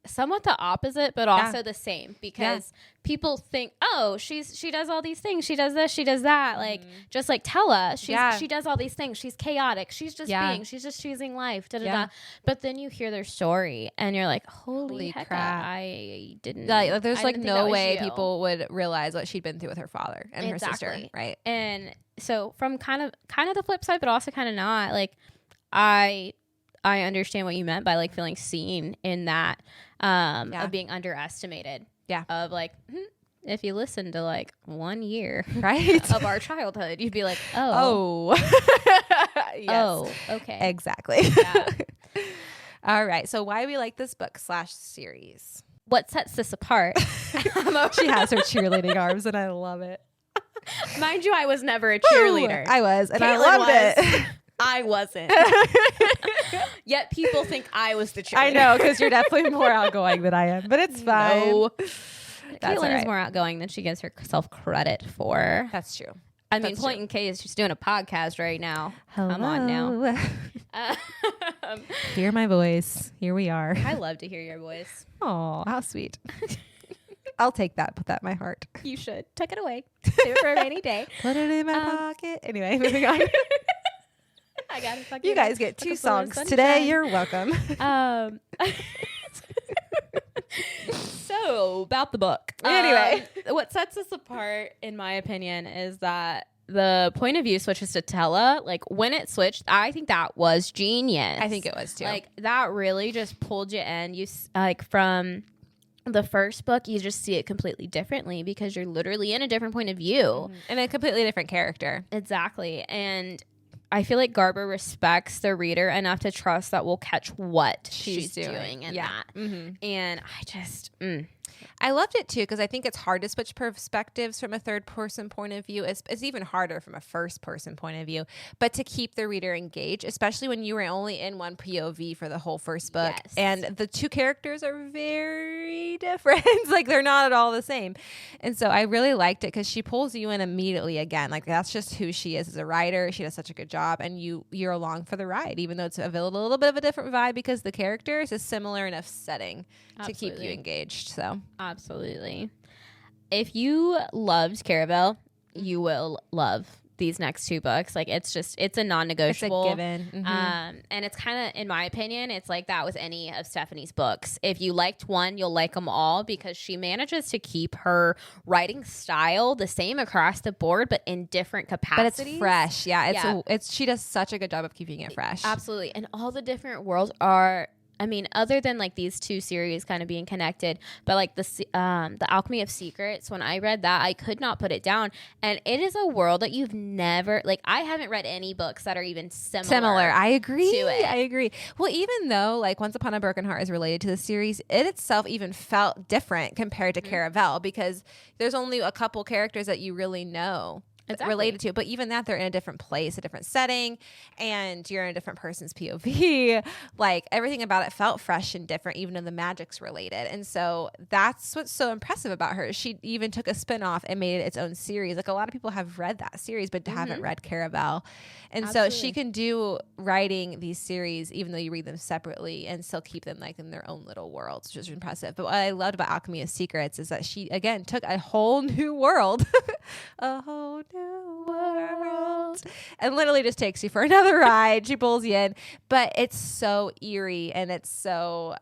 B: somewhat the opposite, but also the same, because people think, oh, she does all these things, she does this, she does that, like just like Tella, she does all these things, she's chaotic, she's just she's just choosing life, but then you hear their story and you're like, holy crap, I didn't
A: there's like no way people would realize what she'd been through with her father and her sister, right?
B: And so from kind of the flip side, but also kind of not, like, I understand what you meant by, like, feeling seen in that, of being underestimated. Yeah. Of like, if you listen to like 1 year
A: right
B: of our childhood, you'd be like, oh,
A: yes.
B: Oh, okay.
A: Exactly. Yeah. All right. So why we like this book / series?
B: What sets this apart?
A: She has her cheerleading arms and I love it.
B: Mind you, I was never a cheerleader.
A: Ooh, I was, and
B: Caitlin
A: I loved it.
B: I wasn't. Yet people think I was the cheerleader.
A: I know, because you're definitely more outgoing than I am, but it's fine.
B: No. Caitlin is more outgoing than she gives herself credit for.
A: That's true.
B: I mean, point in case, she's doing a podcast right now.
A: Hello.
B: I'm on now.
A: Hear my voice. Here we are.
B: I love to hear your voice.
A: Oh, how sweet. I'll take that. Put that in my heart.
B: You should. Tuck it away. Save it for a rainy day.
A: Put it in my pocket. Anyway, moving on.
B: I got it.
A: You guys get 2 songs today. You're welcome.
B: So about the book.
A: Anyway,
B: what sets us apart, in my opinion, is that the point of view switches to Tella. Like, when it switched, I think that was genius.
A: I think it was too.
B: Like, that really just pulled you in. You like from the first book, you just see it completely differently because you're literally in a different point of view.
A: And a completely different character.
B: Exactly. And I feel like Garber respects the reader enough to trust that we'll catch what she's doing in that. And I just...
A: I loved it too because I think it's hard to switch perspectives from a third person point of view. It's even harder from a first person point of view, but to keep the reader engaged, especially when you were only in one POV for the whole first book.
B: Yes.
A: And the two characters are very different. Like they're not at all the same. And so I really liked it because she pulls you in immediately again. Like that's just who she is as a writer. She does such a good job and you're along for the ride, even though it's a little bit of a different vibe because the characters is similar enough setting to keep you engaged. So
B: absolutely. If you loved Caraval, you will love these next two books. Like it's a non-negotiable.
A: It's a given.
B: And it's kind of, in my opinion, it's like that with any of Stephanie's books. If you liked one, you'll like them all because she manages to keep her writing style the same across the board, but in different capacities.
A: But it's fresh. Yeah. She does such a good job of keeping it fresh.
B: Absolutely. And all the different worlds are, I mean, other than like these two series kind of being connected, but like the Alchemy of Secrets, when I read that, I could not put it down. And it is a world that you've never, like, I haven't read any books that are even similar.
A: I agree.
B: To it.
A: I agree. Well, even though like Once Upon a Broken Heart is related to the series, it itself even felt different compared to Caraval because there's only a couple characters that you really know. Related to, but even that they're in a different place, a different setting, and you're in a different person's POV. Like everything about it felt fresh and different, even though the magic's related. And so that's what's so impressive about her. She even took a spinoff and made it its own series. Like a lot of people have read that series, but haven't read Caraval. And so she can do writing these series, even though you read them separately, and still keep them like in their own little worlds, which is impressive. But what I loved about Alchemy of Secrets is that she again took a whole new world, a whole new world, and literally just takes you for another ride. She pulls you in, but it's so eerie and it's so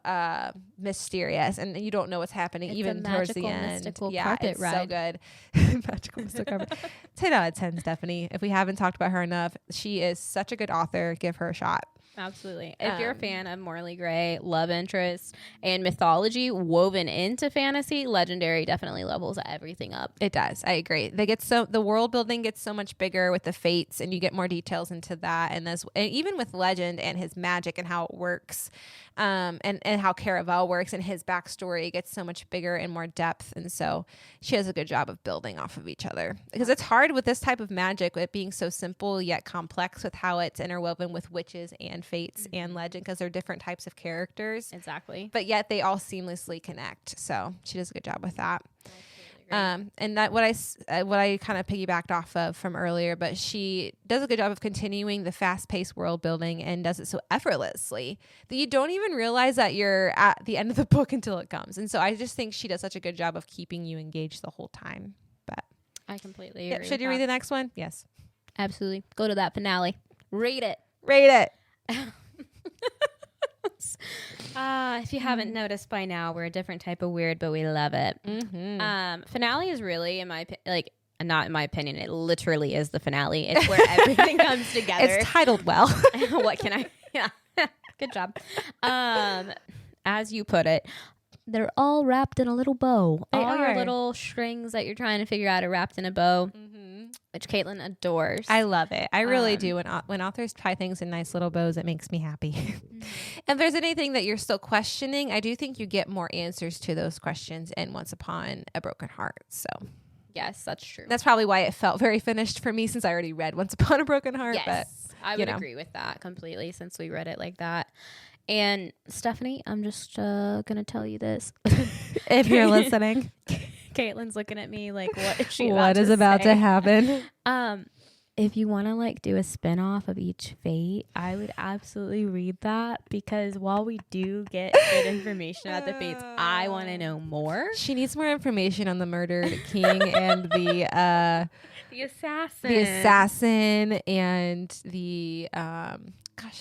A: mysterious, and you don't know what's happening even towards the end.
B: Mystical
A: yeah,
B: carpet
A: it's
B: ride.
A: so good. Magical mystical carpet. 10 out of 10, Stephanie. If we haven't talked about her enough, she is such a good author. Give her a shot.
B: Absolutely. If you're a fan of Morley Gray, love interest, and mythology woven into fantasy, Legendary definitely levels everything up.
A: It does. I agree. The world building gets so much bigger with the fates, and you get more details into that. And even with Legend and his magic and how it works, and how Caraval works and his backstory gets so much bigger and more depth. And so she does a good job of building off of each other because it's hard with this type of magic, it being so simple yet complex with how it's interwoven with witches and fates and legend because they're different types of characters.
B: Exactly.
A: But yet they all seamlessly connect. So she does a good job with that. And that what I kind of piggybacked off of from earlier, but she does a good job of continuing the fast-paced world building and does it so effortlessly that you don't even realize that you're at the end of the book until it comes. And so I just think she does such a good job of keeping you engaged the whole time. But
B: I completely agree.
A: Should you read the next one? Yes.
B: Absolutely. Go to that finale. Rate it. If you haven't noticed by now, we're a different type of weird, but we love it. Finale is really, not in my opinion, it literally is the finale. It's where everything comes together.
A: It's titled well.
B: What can I? Yeah, good job. As you put it, they're all wrapped in a little bow. All your little strings that you're trying to figure out are wrapped in a bow. Which Caitlin adores.
A: I love it. I really do. When authors tie things in nice little bows, it makes me happy. If there's anything that you're still questioning, I do think you get more answers to those questions in Once Upon a Broken Heart. So
B: yes, that's true.
A: That's probably why it felt very finished for me since I already read Once Upon a Broken Heart.
B: Yes,
A: but
B: I would agree with that completely since we read it like that. And Stephanie, I'm just going to tell you this.
A: If you're listening.
B: Caitlin's looking at me like, what is she
A: What is about to happen?
B: If you want to do a spinoff of each fate, I would absolutely read that because while we do get good information about the fates, I want to know more.
A: She needs more information on the murdered king and the
B: assassin.
A: The assassin and the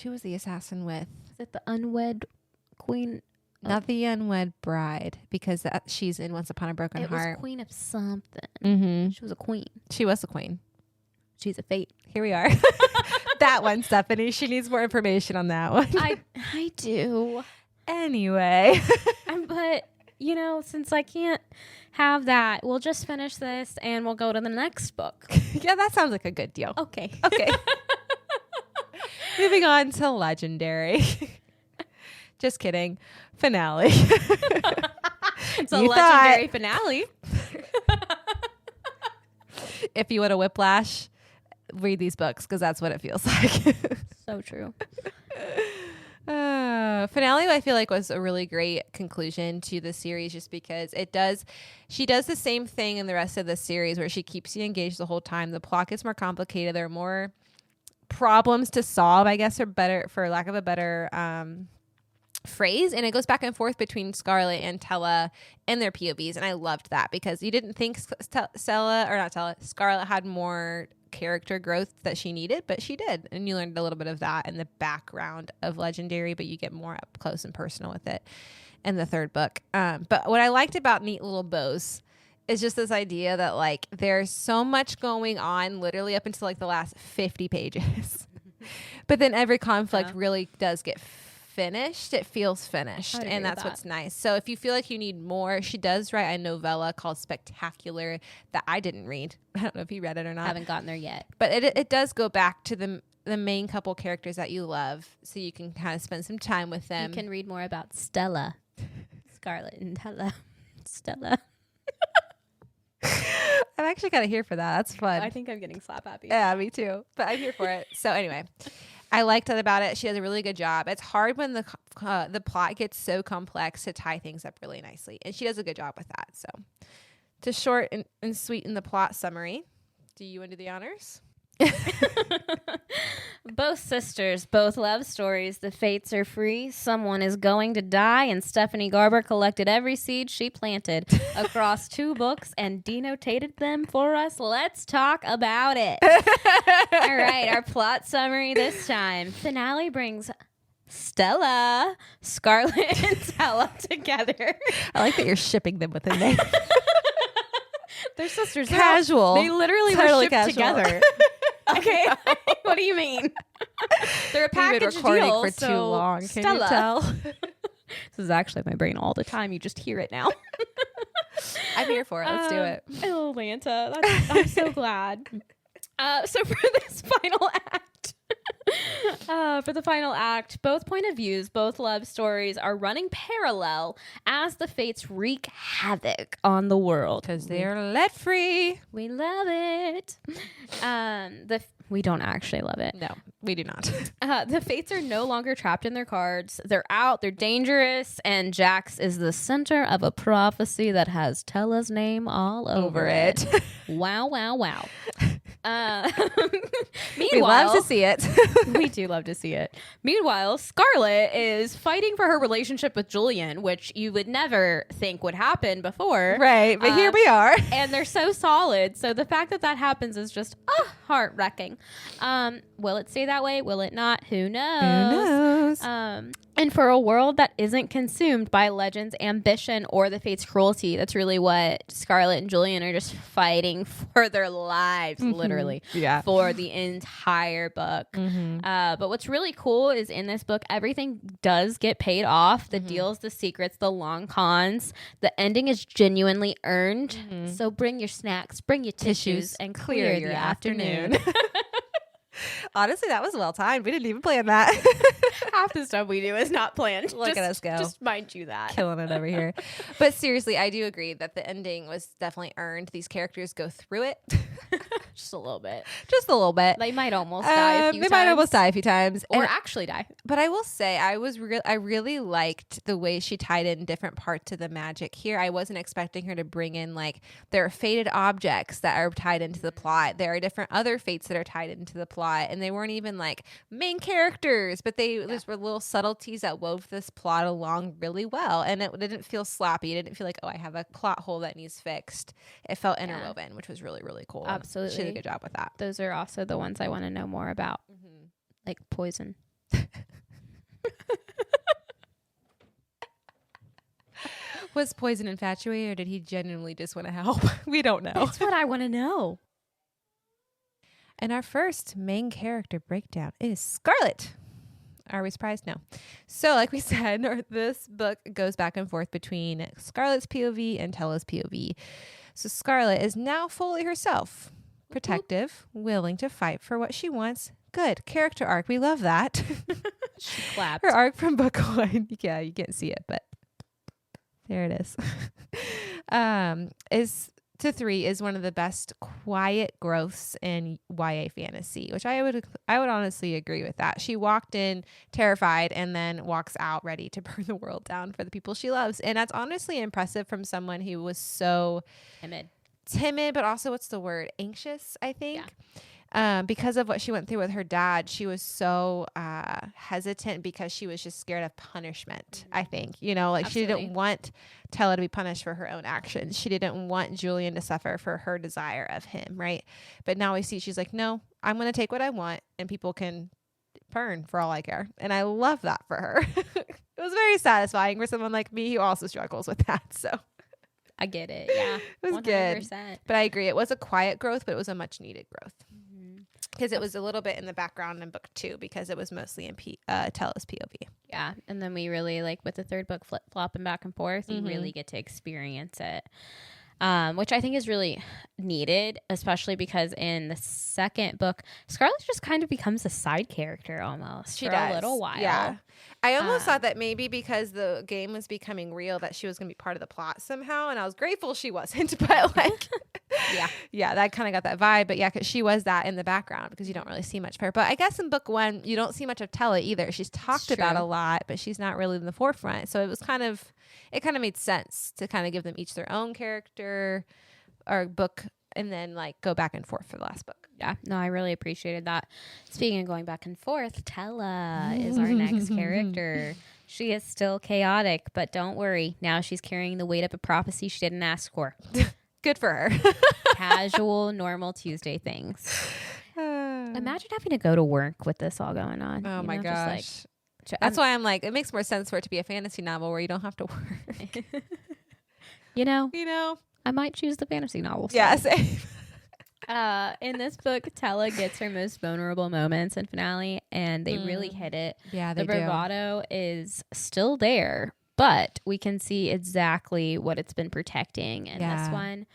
A: who was the assassin with?
B: Is it the unwed queen?
A: Not the unwed bride, because she's in Once Upon a Broken Heart.
B: It was queen of something. She was a queen.
A: She was a queen.
B: She's a fate.
A: Here we are. That one, Stephanie. She needs more information on that one.
B: I do.
A: Anyway.
B: But since I can't have that, we'll just finish this and we'll go to the next book.
A: Yeah, that sounds like a good deal.
B: Okay.
A: Okay. Moving on to Legendary. Just kidding. Finale.
B: It's a legendary finale.
A: If you want a whiplash, read these books because that's what it feels like.
B: So true.
A: Finale, I feel like, was a really great conclusion to the series, just because she does the same thing in the rest of the series where she keeps you engaged the whole time. The plot gets more complicated. There are more problems to solve, I guess, for lack of a better phrase, and it goes back and forth between Scarlet and Tella and their POVs, and I loved that because you didn't think Scarlet had more character growth that she needed, but she did, and you learned a little bit of that in the background of Legendary, but you get more up close and personal with it in the third book. But what I liked about Neat Little Bows is just this idea that like there's so much going on literally up until like the last 50 pages. But then every conflict really does get finished. It feels finished, and that's what's nice. So if you feel like you need more, she does write a novella called Spectacular that I didn't read. I don't know if you read it or not.
B: I haven't gotten there yet.
A: But it does go back to the main couple characters that you love, so you can kind of spend some time with them.
B: You can read more about Stella, Scarlet, and Stella.
A: I'm actually kind of here for that. That's fun.
B: I think I'm getting slap happy.
A: Yeah, me too. But I'm here for it. So anyway, I liked that about it. She does a really good job. It's hard when the plot gets so complex to tie things up really nicely, and she does a good job with that. So to short and sweeten the plot summary, do you want to do the honors?
B: Both sisters, both love stories. The fates are free. Someone is going to die, and Stephanie Garber collected every seed she planted across 2 books and denotated them for us. Let's talk about it. All right, our plot summary this time. Finale brings Stella, Scarlet, and Tella together.
A: I like that you're shipping them with a name.
B: They're sisters.
A: Casual.
B: They literally
A: Totally
B: were shipped
A: casual.
B: together. Okay. What do you mean? They're a package
A: We've been recording
B: deal
A: for
B: so
A: too long. Can
B: Stella.
A: you tell?
B: This is actually my brain all the time. You just hear it now.
A: I'm here for it. Let's do it.
B: Oh, Lanta. I'm so glad. So for this final act, both point of views, both love stories are running parallel as the fates wreak havoc on the world.
A: Because they're let free.
B: We love it. We don't actually love it.
A: No, we do not.
B: The fates are no longer trapped in their cards. They're out. They're dangerous. And Jax is the center of a prophecy that has Tella's name all over it. Wow, wow, wow. Meanwhile,
A: we love to see it.
B: We do love to see it. Meanwhile, Scarlet is fighting for her relationship with Julian, which you would never think would happen before.
A: Right, but here we are.
B: And they're so solid. So the fact that happens is just heart-wrecking. Will it stay that way? Will it not? Who knows? And for a world that isn't consumed by Legend's ambition or the Fates' cruelty, that's really what Scarlet and Julian are just fighting for their lives, literally, for the entire book. But what's really cool is in this book, everything does get paid off. The deals, the secrets, the long cons. The ending is genuinely earned. So bring your snacks, bring your tissues, and clear your afternoon.
A: Honestly, that was well timed. We didn't even plan that.
B: Half the stuff we do is not planned.
A: Look at us go.
B: Just mind you that.
A: Killing it over here. But seriously, I do agree that the ending was definitely earned. These characters go through it.
B: Just a little bit.
A: Just a little bit.
B: They might almost die a few times.
A: They might almost die a few times.
B: Or actually die.
A: But I will say, I really liked the way she tied in different parts of the magic here. I wasn't expecting her to bring in, like, there are fated objects that are tied into the plot. There are different other fates that are tied into the plot. And they weren't even, like, main characters. But these were little subtleties that wove this plot along really well. And it didn't feel sloppy. It didn't feel like, oh, I have a plot hole that needs fixed. It felt interwoven, which was really, really cool.
B: Absolutely.
A: She did a good job with that.
B: Those are also the ones I want to know more about. Like poison.
A: Was Poison infatuated, or did he genuinely just want to help? We don't know.
B: That's what I want to know.
A: And our first main character breakdown is Scarlet. Are we surprised? No. So like we said, this book goes back and forth between Scarlett's POV and Tella's POV. So Scarlett is now fully herself, protective, willing to fight for what she wants. Good character arc. We love that.
B: She clapped.
A: Her arc from book 1. Yeah, you can't see it, but there it is. Is to 3 is one of the best quiet growths in YA fantasy, which I would honestly agree with that. She walked in terrified and then walks out ready to burn the world down for the people she loves. And that's honestly impressive from someone who was so timid, but also what's the word? Anxious, I think. Yeah. Because of what she went through with her dad, she was so hesitant because she was just scared of punishment, I think. You know, like Absolutely. She didn't want Tella to be punished for her own actions. She didn't want Julian to suffer for her desire of him, right? But now we see she's like, no, I'm going to take what I want and people can burn for all I care. And I love that for her. It was very satisfying for someone like me who also struggles with that, so.
B: I get it, yeah.
A: It was 100%. Good. But I agree. It was a quiet growth, but it was a much needed growth. Because it was a little bit in the background in book 2 because it was mostly in Tella's POV.
B: Yeah. And then we really, like with the third book flip-flopping back and forth, you really get to experience it. Which I think is really needed, especially because in the second book, Scarlett just kind of becomes a side character almost for a little while.
A: Yeah. I almost thought that maybe because the game was becoming real that she was going to be part of the plot somehow, and I was grateful she wasn't, but like yeah, that kind of got that vibe. But yeah, because she was that in the background because you don't really see much of her. But I guess in book 1 you don't see much of Tella either. She's talked about a lot, but she's not really in the forefront. So it kind of made sense to kind of give them each their own character or book and then like go back and forth for the last book.
B: Yeah, no, I really appreciated that. Speaking of going back and forth, Tella is our next character. She is still chaotic, but don't worry. Now she's carrying the weight of a prophecy she didn't ask for.
A: Good for her.
B: Casual, normal Tuesday things. Imagine having to go to work with this all going on.
A: Oh my gosh. That's why I'm like, it makes more sense for it to be a fantasy novel where you don't have to work.
B: You know, I might choose the fantasy novel.
A: Yeah, same.
B: In this book, Tella gets her most vulnerable moments in finale, and they really hit it.
A: Yeah, they
B: do. The bravado is still there, but we can see exactly what it's been protecting in this one.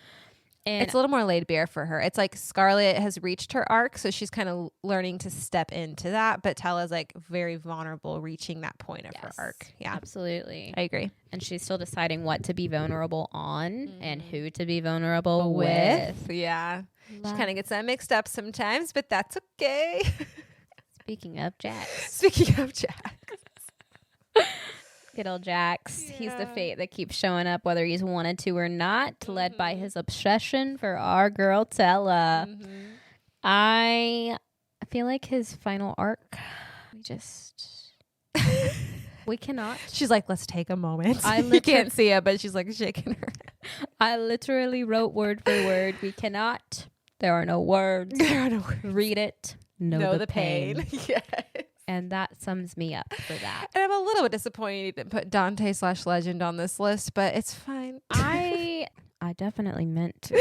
B: And
A: it's a little more laid bare for her. It's like Scarlett has reached her arc, so she's kind of learning to step into that. But Tella's like very vulnerable, reaching that point of her arc. Yeah,
B: absolutely.
A: I agree.
B: And she's still deciding what to be vulnerable on and who to be vulnerable with.
A: Yeah, she kind of gets that mixed up sometimes, but that's okay.
B: Speaking of Jax. Good old Jax. Yeah. He's the fate that keeps showing up whether he's wanted to or not, led by his obsession for our girl Tella. I feel like his final arc, we cannot.
A: She's like, let's take a moment. You can't see it, but she's like shaking her.
B: I literally wrote word for word. We cannot. There are no words. Read it. Know the pain.
A: Yes.
B: And that sums me up for that.
A: And I'm a little bit disappointed you didn't put Dante/Legend on this list, but it's fine.
B: I definitely meant to.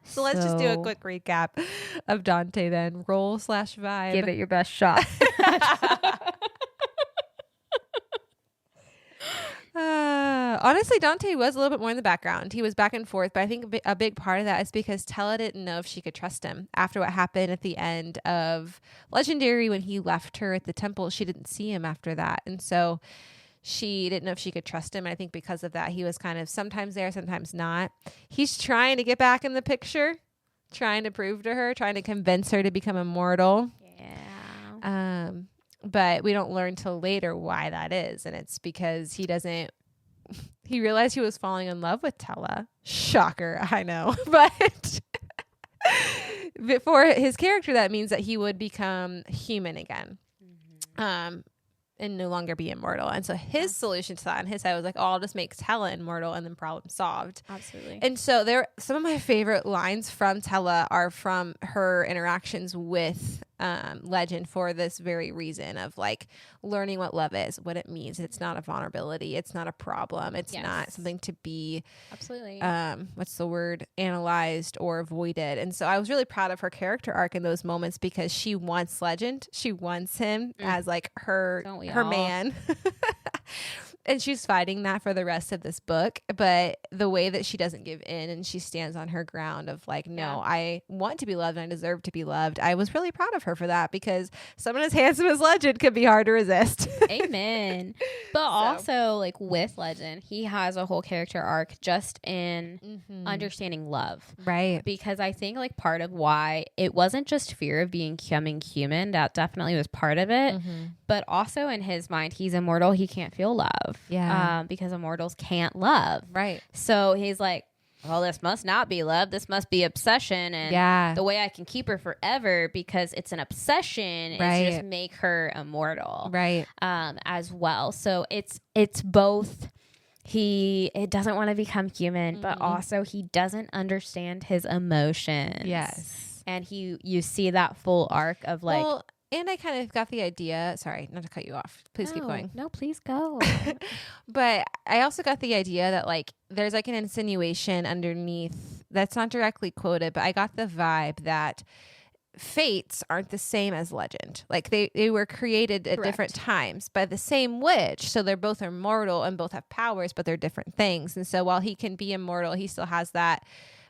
A: So let's just do a quick recap of Dante then. Roll/vibe.
B: Give it your best shot.
A: Honestly, Dante was a little bit more in the background. He was back and forth, but I think a big part of that is because Tella didn't know if she could trust him. After what happened at the end of Legendary when he left her at the temple, she didn't see him after that. And so she didn't know if she could trust him. And I think because of that, he was kind of sometimes there, sometimes not. He's trying to get back in the picture, trying to prove to her, trying to convince her to become immortal.
B: Yeah.
A: But we don't learn till later why that is. And it's because he realized he was falling in love with Tella. Shocker, I know. But for his character, that means that he would become human again. And no longer be immortal. And so his solution to that in his head was like, oh, I'll just make Tella immortal and then problem solved.
B: Absolutely.
A: And so some of my favorite lines from Tella are from her interactions with Legend for this very reason of like learning what love is, what it means. It's not a vulnerability. It's not a problem. It's not something to be
B: absolutely
A: what's the word, analyzed or avoided. And so I was really proud of her character arc in those moments because she wants Legend. She wants him as like her man. And she's fighting that for the rest of this book. But the way that she doesn't give in and she stands on her ground of like, no, I want to be loved and I deserve to be loved. I was really proud of her for that because someone as handsome as Legend could be hard to resist.
B: Amen. But also like with Legend, he has a whole character arc just in understanding love.
A: Right.
B: Because I think like part of why it wasn't just fear of becoming human. That definitely was part of it. But also in his mind, he's immortal. He can't feel love.
A: Yeah.
B: Because immortals can't love.
A: Right.
B: So he's like, well, this must not be love. This must be obsession. And the way I can keep her forever because it's an obsession is just make her immortal.
A: Right.
B: As well. So it's both. It doesn't want to become human, but also he doesn't understand his emotions.
A: Yes.
B: And you see that full arc of like,
A: and I kind of got the idea, sorry, not to cut you off. Please keep going.
B: No, please go.
A: But I also got the idea that like there's like an insinuation underneath that's not directly quoted, but I got the vibe that fates aren't the same as Legend. Like they were created at different times by the same witch. So they're both immortal and both have powers, but they're different things. And so while he can be immortal, he still has that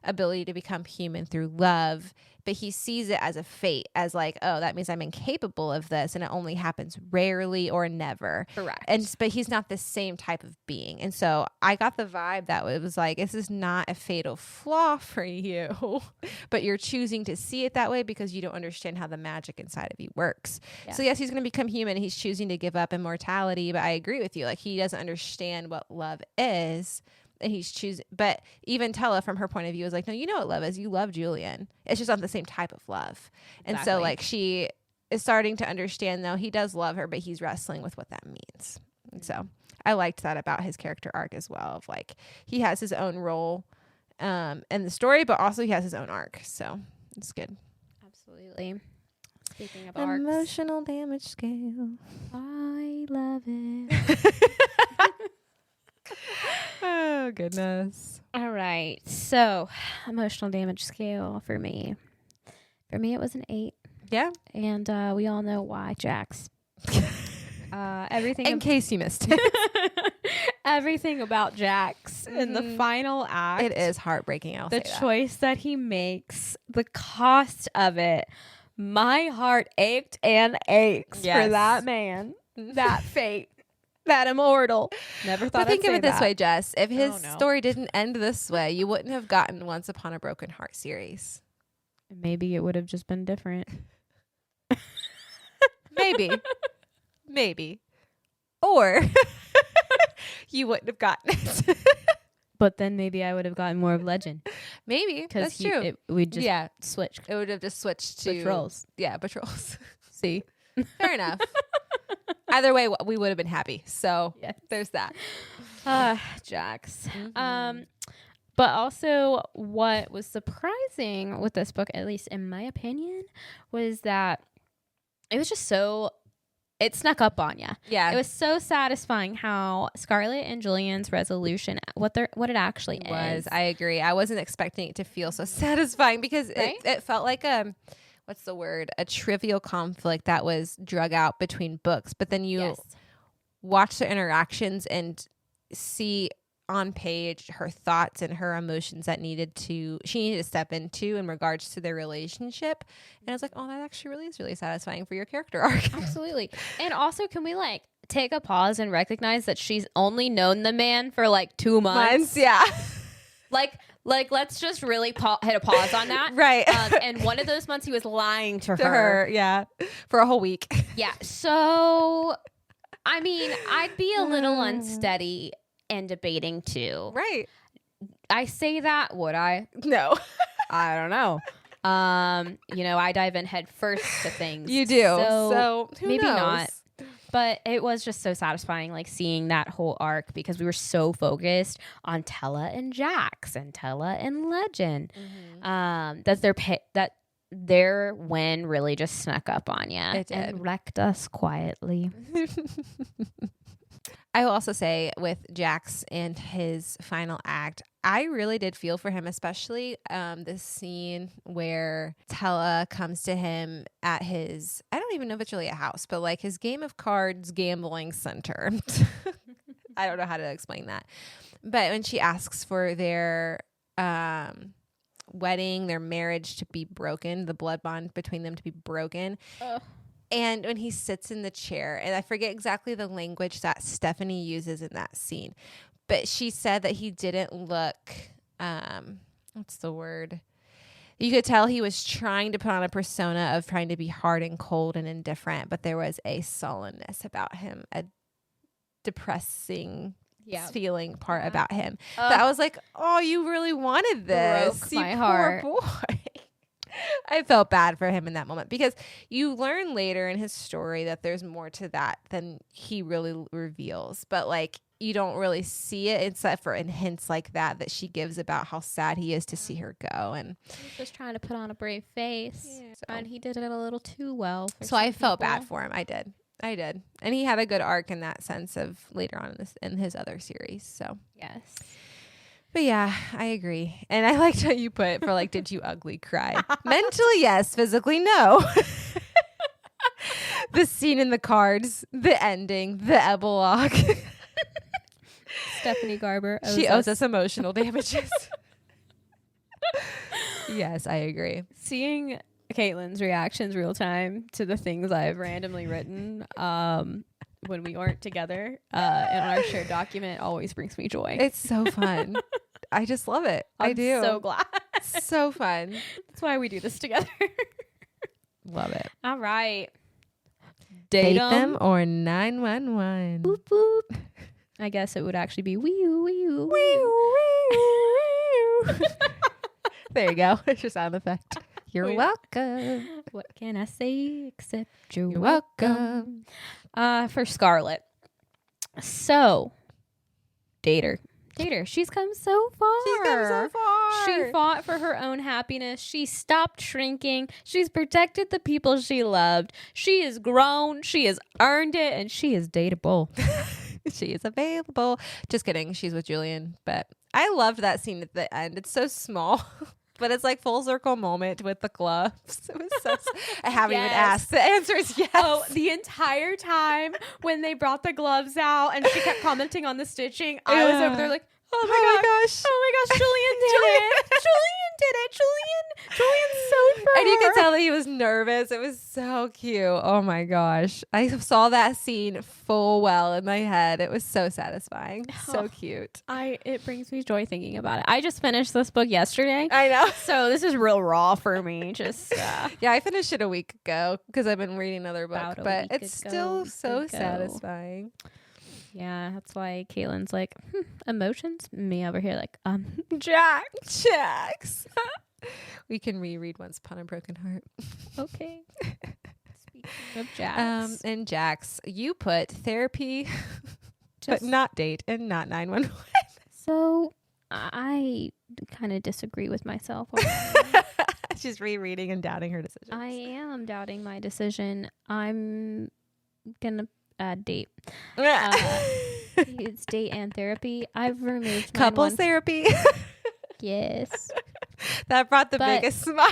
A: ability to become human through love, but he sees it as a fate, as like, oh, that means I'm incapable of this and it only happens rarely or never.
B: Correct.
A: But he's not the same type of being. And so I got the vibe that it was like, this is not a fatal flaw for you, but you're choosing to see it that way because you don't understand how the magic inside of you works. Yeah. So yes, he's going to become human. He's choosing to give up immortality, but I agree with you. Like he doesn't understand what love is. And he's choosing, but even Tella from her point of view is like, no, you know what love is. You love Julian. It's just not the same type of love. Exactly. And so like she is starting to understand, though, he does love her, but he's wrestling with what that means. And so I liked that about his character arc as well, of like he has his own role in the story, but also he has his own arc. So it's good.
B: Absolutely. Speaking of
A: emotional damage scale,
B: I love it.
A: Oh, goodness.
B: All right. So, emotional damage scale for me. For me, it was an 8.
A: Yeah.
B: And we all know why, Jax. Everything.
A: In case you missed it.
B: Everything about Jax in the final act.
A: It is heartbreaking.
B: The choice that he makes, the cost of it. My heart ached and aches for that man, that fate. That immortal. Never thought.
A: But think of it this way, Jess. If his story didn't end this way, you wouldn't have gotten Once Upon a Broken Heart series.
B: Maybe it would have just been different.
A: Maybe. Or you wouldn't have gotten it.
B: But then maybe I would have gotten more of Legend.
A: Maybe. That's true.
B: We'd just switch.
A: It would have just switched to
B: patrols.
A: Yeah, patrols. See? Fair enough. Either way, we would have been happy. So there's that.
B: Jax. But also what was surprising with this book, at least in my opinion, was that it was just it snuck up on you.
A: Yeah.
B: It was so satisfying how Scarlett and Julian's resolution, what it actually is.
A: I agree. I wasn't expecting it to feel so satisfying because it felt like what's the word? A trivial conflict that was drug out between books. But then you watch their interactions and see on page her thoughts and her emotions that she needed to step into in regards to their relationship. And I was like, oh, that actually really is really satisfying for your character arc.
B: Absolutely. And also, can we take a pause and recognize that she's only known the man for 2 months?
A: Yeah.
B: Let's just really hit a pause on that.
A: Right.
B: And one of those months he was lying to
A: her. Yeah. For a whole week.
B: Yeah. So, I mean, I'd be a little unsteady and debating too.
A: Right.
B: I say that, would I?
A: No.
B: I don't know. I dive in head first to things.
A: You do. So who
B: maybe
A: knows?
B: Not. But it was just so satisfying, seeing that whole arc because we were so focused on Tella and Jax and Tella and Legend. Mm-hmm. That their win really just snuck up on you
A: It did.
B: and wrecked us quietly.
A: I will also say with Jax and his final act, I really did feel for him, especially this scene where Tella comes to him at his, I don't even know if it's really a house, but like his game of cards gambling center. I don't know how to explain that. But when she asks for their wedding, their marriage to be broken, the blood bond between them to be broken. And when he sits in the chair, and I forget exactly the language that Stephanie uses in that scene, but she said that he didn't look, what's the word? You could tell he was trying to put on a persona of trying to be hard and cold and indifferent, but there was a sullenness about him, a depressing feeling part about him. That I was like, oh, you really wanted this.
B: Broke my heart.
A: Poor boy. I felt bad for him in that moment because you learn later in his story that there's more to that than he really reveals. But like, you don't really see it except for in hints like that she gives about how sad he is to see her go. And
B: he's just trying to put on a brave face.
A: Yeah.
B: And he did it a little too well.
A: So I felt bad for him. I did. And he had a good arc in that sense of later on in his other series. So
B: yes.
A: But yeah, I agree. And I liked how you put for like, did you ugly cry? Mentally, yes. Physically, no. The scene in the cards, the ending, the epilogue.
B: Stephanie Garber
A: She owes us emotional damages. Yes, I agree.
B: Seeing Caitlin's reactions real time to the things I've randomly written when we aren't together in our shared document always brings me joy.
A: It's so fun. I just love it. I do.
B: I'm so glad.
A: So fun.
B: That's why we do this together.
A: Love it.
B: All right.
A: Date them or 911.
B: Boop, boop. I guess it would actually be wee-oo, wee-oo.
A: Wee-oo. There you go. It's your sound effect. You're welcome.
B: What can I say except you're
A: welcome.
B: For Scarlett. So, date her. She's come so far. She fought for her own happiness. She stopped shrinking. She's protected the people she loved. She is grown. She has earned it. And she is dateable.
A: She is available. Just kidding. She's with Julian. But I loved that scene at the end. It's so small. But it's like full circle moment with the gloves. It was so. I haven't even asked. The answer is yes.
B: Oh, the entire time when they brought the gloves out and she kept commenting on the stitching, I was over there like, oh my gosh, Julian did it. Julian sewed for her.
A: And you could tell that he was nervous. It was so cute. Oh my gosh. I saw that scene full well in my head. It was so satisfying. So cute.
B: It brings me joy thinking about it. I just finished this book yesterday.
A: I know.
B: So this is real raw for me. Just
A: yeah, I finished it a week ago because I've been reading another book, but it's still so satisfying.
B: Yeah, that's why Caitlin's like, emotions? Me over here like,
A: Jax. We can reread Once Upon a Broken Heart.
B: Okay. Speaking of Jax.
A: And Jax, you put therapy, but not date and not 911.
B: So I kind of disagree with myself.
A: She's rereading and doubting her decision.
B: I am doubting my decision. I'm going to date. It's date and therapy. I've removed
A: couples therapy.
B: Yes.
A: That brought the biggest smile.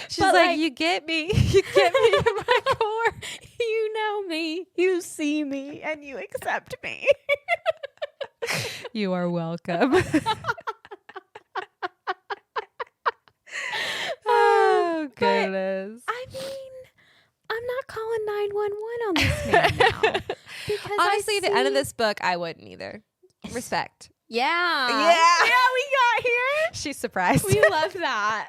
A: She's like, you get me. You get me to my core.
B: You know me. You see me. And you accept me.
A: You are welcome. Oh, goodness.
B: I mean, I'm not calling 911 on this man now. Because
A: honestly, at the end of this book, I wouldn't either. Respect.
B: Yeah.
A: Yeah.
B: Yeah, we got here.
A: She's surprised.
B: We love that.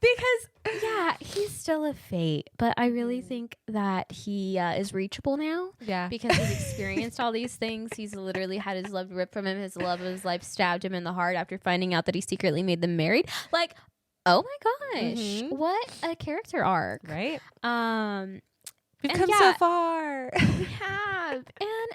B: Because, yeah, he's still a fate. But I really think that he is reachable now.
A: Yeah.
B: Because he's experienced all these things. He's literally had his love ripped from him. His love of his life stabbed him in the heart after finding out that he secretly made them married. Like, oh my gosh.
A: Mm-hmm.
B: What a character arc.
A: Right?
B: We've
A: come so far.
B: We have. And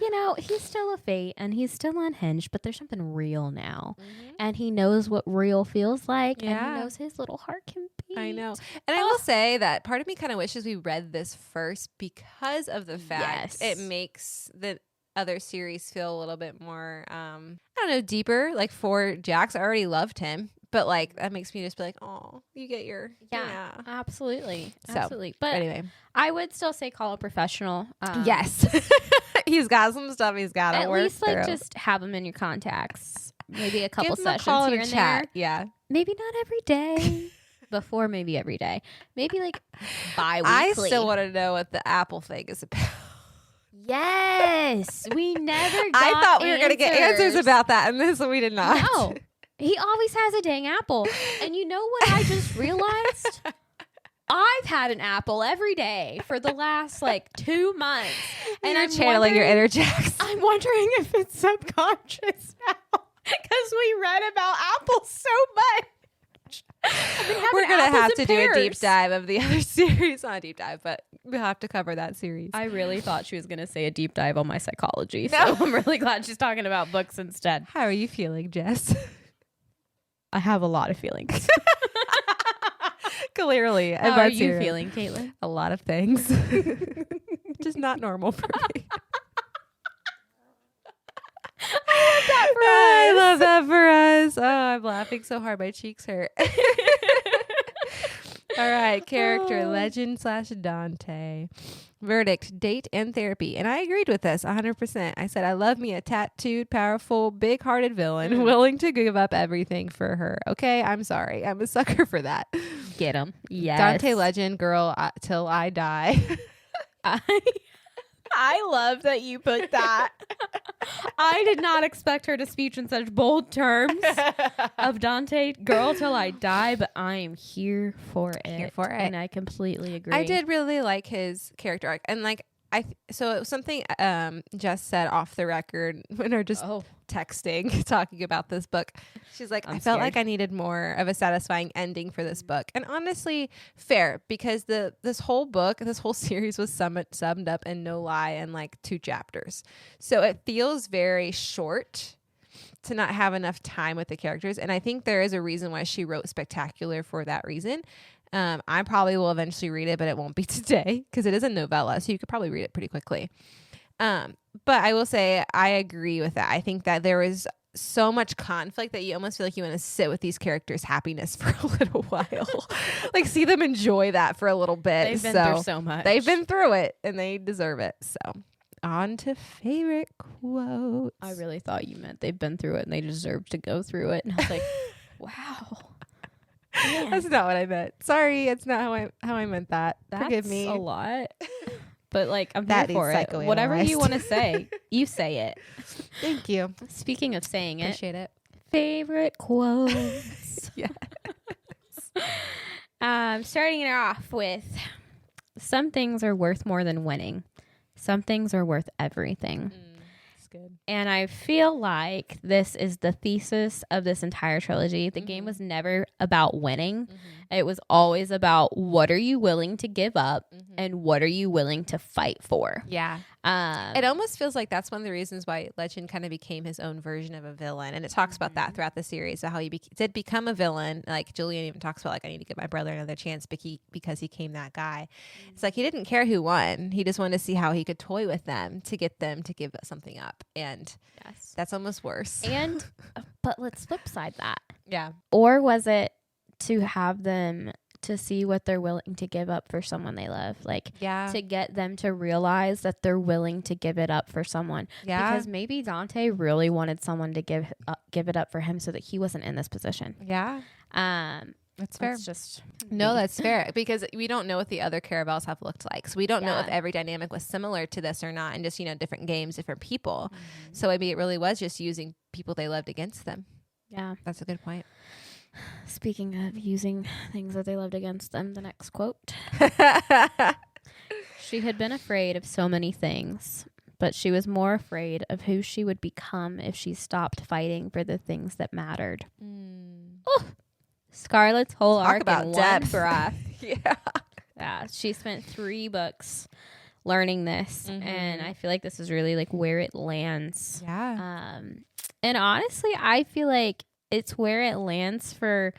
B: you know, he's still a fate and he's still unhinged, but there's something real now. And he knows what real feels like, and he knows his little heart can beat.
A: I know. And I will say that part of me kind of wishes we read this first because of the fact it makes the other series feel a little bit more, I don't know, deeper. Like for Jax, I already loved him. But like that makes me just be like, oh, you get your
B: absolutely,
A: so,
B: absolutely. But
A: anyway,
B: I would still say call a professional.
A: Yes, he's got some stuff he's got to work
B: least like
A: through.
B: just have him in your contacts. Maybe a couple
A: Give him a
B: sessions
A: call
B: here
A: and
B: and
A: chat.
B: there.
A: Yeah,
B: maybe not every day. Before maybe every day. Maybe like bi-weekly.
A: I still want to know what the Apple thing is about.
B: Yes, we never. Got
A: I thought we were going to get answers about that, and this we did not.
B: No. He always has a dang apple. And you know what I just realized? I've had an apple every day for the last like 2 months. And I'm
A: channeling your inner Jax.
B: I'm wondering if it's subconscious now. Because we read about apples so much.
A: We're going to have to do a deep dive of the other series. Not a deep dive, but we'll have to cover that series.
B: I really thought she was going to say a deep dive on my psychology. No. So I'm really glad she's talking about books instead.
A: How are you feeling, Jess?
B: I have a lot of feelings.
A: Clearly.
B: How are you feeling, Caitlin?
A: A lot of things. Just not normal for me. I love that for us. Oh, I'm laughing so hard. My cheeks hurt. All right. Character, legend / Dante. Verdict, date and therapy. And I agreed with this 100%. I said, I love me a tattooed, powerful, big-hearted villain willing to give up everything for her. Okay, I'm sorry. I'm a sucker for that.
B: Get him. Yes.
A: Dante legend, girl, till I die.
B: I love that you put that. I did not expect her to speak in such bold terms of Dante, girl till I die, but I am here for it.
A: Here for it.
B: And I completely agree.
A: I did really like his character arc. And like, so it was something Jess said off the record when they're just texting, talking about this book. She's like, I felt like I needed more of a satisfying ending for this book. And honestly, fair, because this whole series was summed up in no lie in like 2 chapters. So it feels very short to not have enough time with the characters. And I think there is a reason why she wrote Spectacular for that reason. I probably will eventually read it, but it won't be today because it is a novella, so you could probably read it pretty quickly. But I will say I agree with that. I think that there is so much conflict that you almost feel like you want to sit with these characters' happiness for a little while. Like see them enjoy that for a little bit.
B: They've been through so much.
A: They've been through it and they deserve it. So on to favorite quotes.
B: I really thought you meant they've been through it and they deserve to go through it. And I was like, wow. Man.
A: That's not what I meant. Sorry, it's not how I meant that. Forgive me.
B: That's a lot. But like I'm
A: that
B: here for it. Whatever you want to say, you say it.
A: Thank you.
B: Speaking of saying
A: Appreciate it.
B: Favorite quotes.
A: Yes.
B: Starting it off with some things are worth more than winning. Some things are worth everything.
A: Good.
B: And I feel like this is the thesis of this entire trilogy. The game was never about winning. It was always about what are you willing to give up and what are you willing to fight for.
A: Yeah. It almost feels like that's one of the reasons why Legend kind of became his own version of a villain. And it talks about that throughout the series, so how he did become a villain. Like Julian even talks about, like, I need to give my brother another chance because he came that guy. It's like he didn't care who won. He just wanted to see how he could toy with them to get them to give something up. And that's almost worse.
B: And but let's flip side that.
A: Yeah.
B: Or was it to have them to see what they're willing to give up for someone they love? Like, to get them to realize that they're willing to give it up for someone. Yeah. Because maybe Dante really wanted someone to give it up for him so that he wasn't in this position.
A: Yeah. That's fair.
B: No,
A: that's fair, because we don't know what the other Caravals have looked like. So we don't know if every dynamic was similar to this or not, and just, different games, different people. So maybe it really was just using people they loved against them.
B: Yeah.
A: That's a good point.
B: Speaking of using things that they loved against them, the next quote. She had been afraid of so many things, but she was more afraid of who she would become if she stopped fighting for the things that mattered. Oh, Scarlett's whole arc
A: about
B: in
A: depth.
B: one breath.
A: Yeah.
B: Yeah. She spent 3 books learning this. And I feel like this is really like where it lands.
A: Yeah.
B: And honestly, I feel like it's where it lands for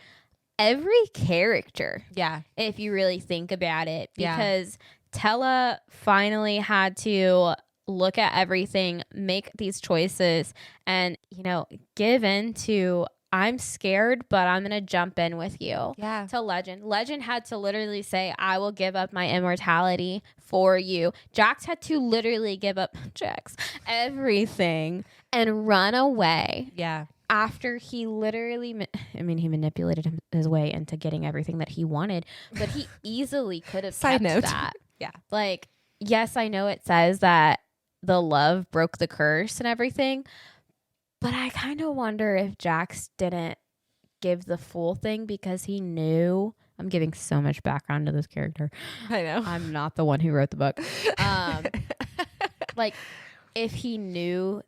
B: every character.
A: Yeah.
B: If you really think about it,
A: Yeah.
B: because Tella finally had to look at everything, make these choices, and, you know, give in to, I'm scared, but I'm going to jump in with you.
A: Yeah.
B: To Legend. Legend had to literally say, I will give up my immortality for you. Jax had to literally give up everything and run away.
A: Yeah.
B: After he literally, he manipulated his way into getting everything that he wanted, but he easily could have
A: Side
B: kept
A: note.
B: that.
A: Yeah.
B: Like, yes, I know it says that the love broke the curse and everything, but I kind of wonder if Jax didn't give the full thing because he knew. I'm giving so much background to this character.
A: I know.
B: I'm not the one who wrote the book. Like, if he knew,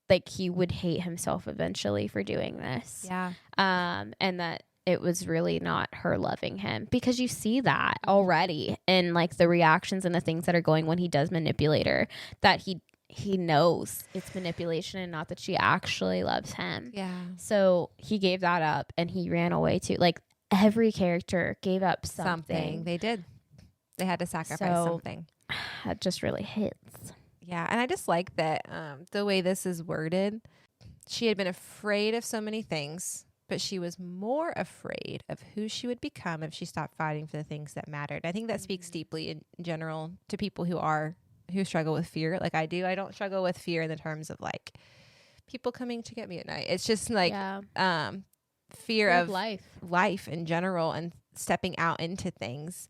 B: like, he would hate himself eventually for doing this.
A: Yeah.
B: And that it was really not her loving him, because you see that already in like the reactions and the things that are going when he does manipulate her, that he knows it's manipulation and not that she actually loves him.
A: Yeah.
B: So he gave that up and he ran away too. Like, every character gave up something.
A: They did. They had to sacrifice something.
B: That just really hits.
A: Yeah. And I just like that the way this is worded. She had been afraid of so many things, but she was more afraid of who she would become if she stopped fighting for the things that mattered. I think that speaks deeply in general to people who struggle with fear. Like I do. I don't struggle with fear in the terms of like people coming to get me at night. It's just like fear of life in general and stepping out into things.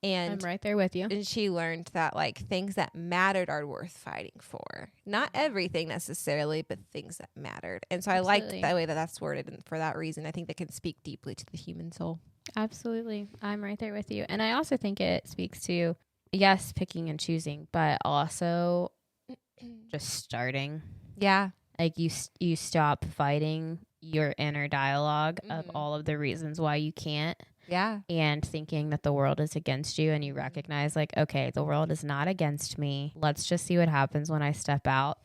A: And
B: I'm right there with you.
A: And she learned that like things that mattered are worth fighting for. Not everything necessarily, but things that mattered. And so I liked that way that that's worded. And for that reason, I think that can speak deeply to the human soul.
B: Absolutely. I'm right there with you. And I also think it speaks to, yes, picking and choosing, but also just starting.
A: Yeah.
B: Like you stop fighting your inner dialogue of all of the reasons why you can't.
A: Yeah.
B: And thinking that the world is against you, and you recognize like, okay, the world is not against me. Let's just see what happens when I step out.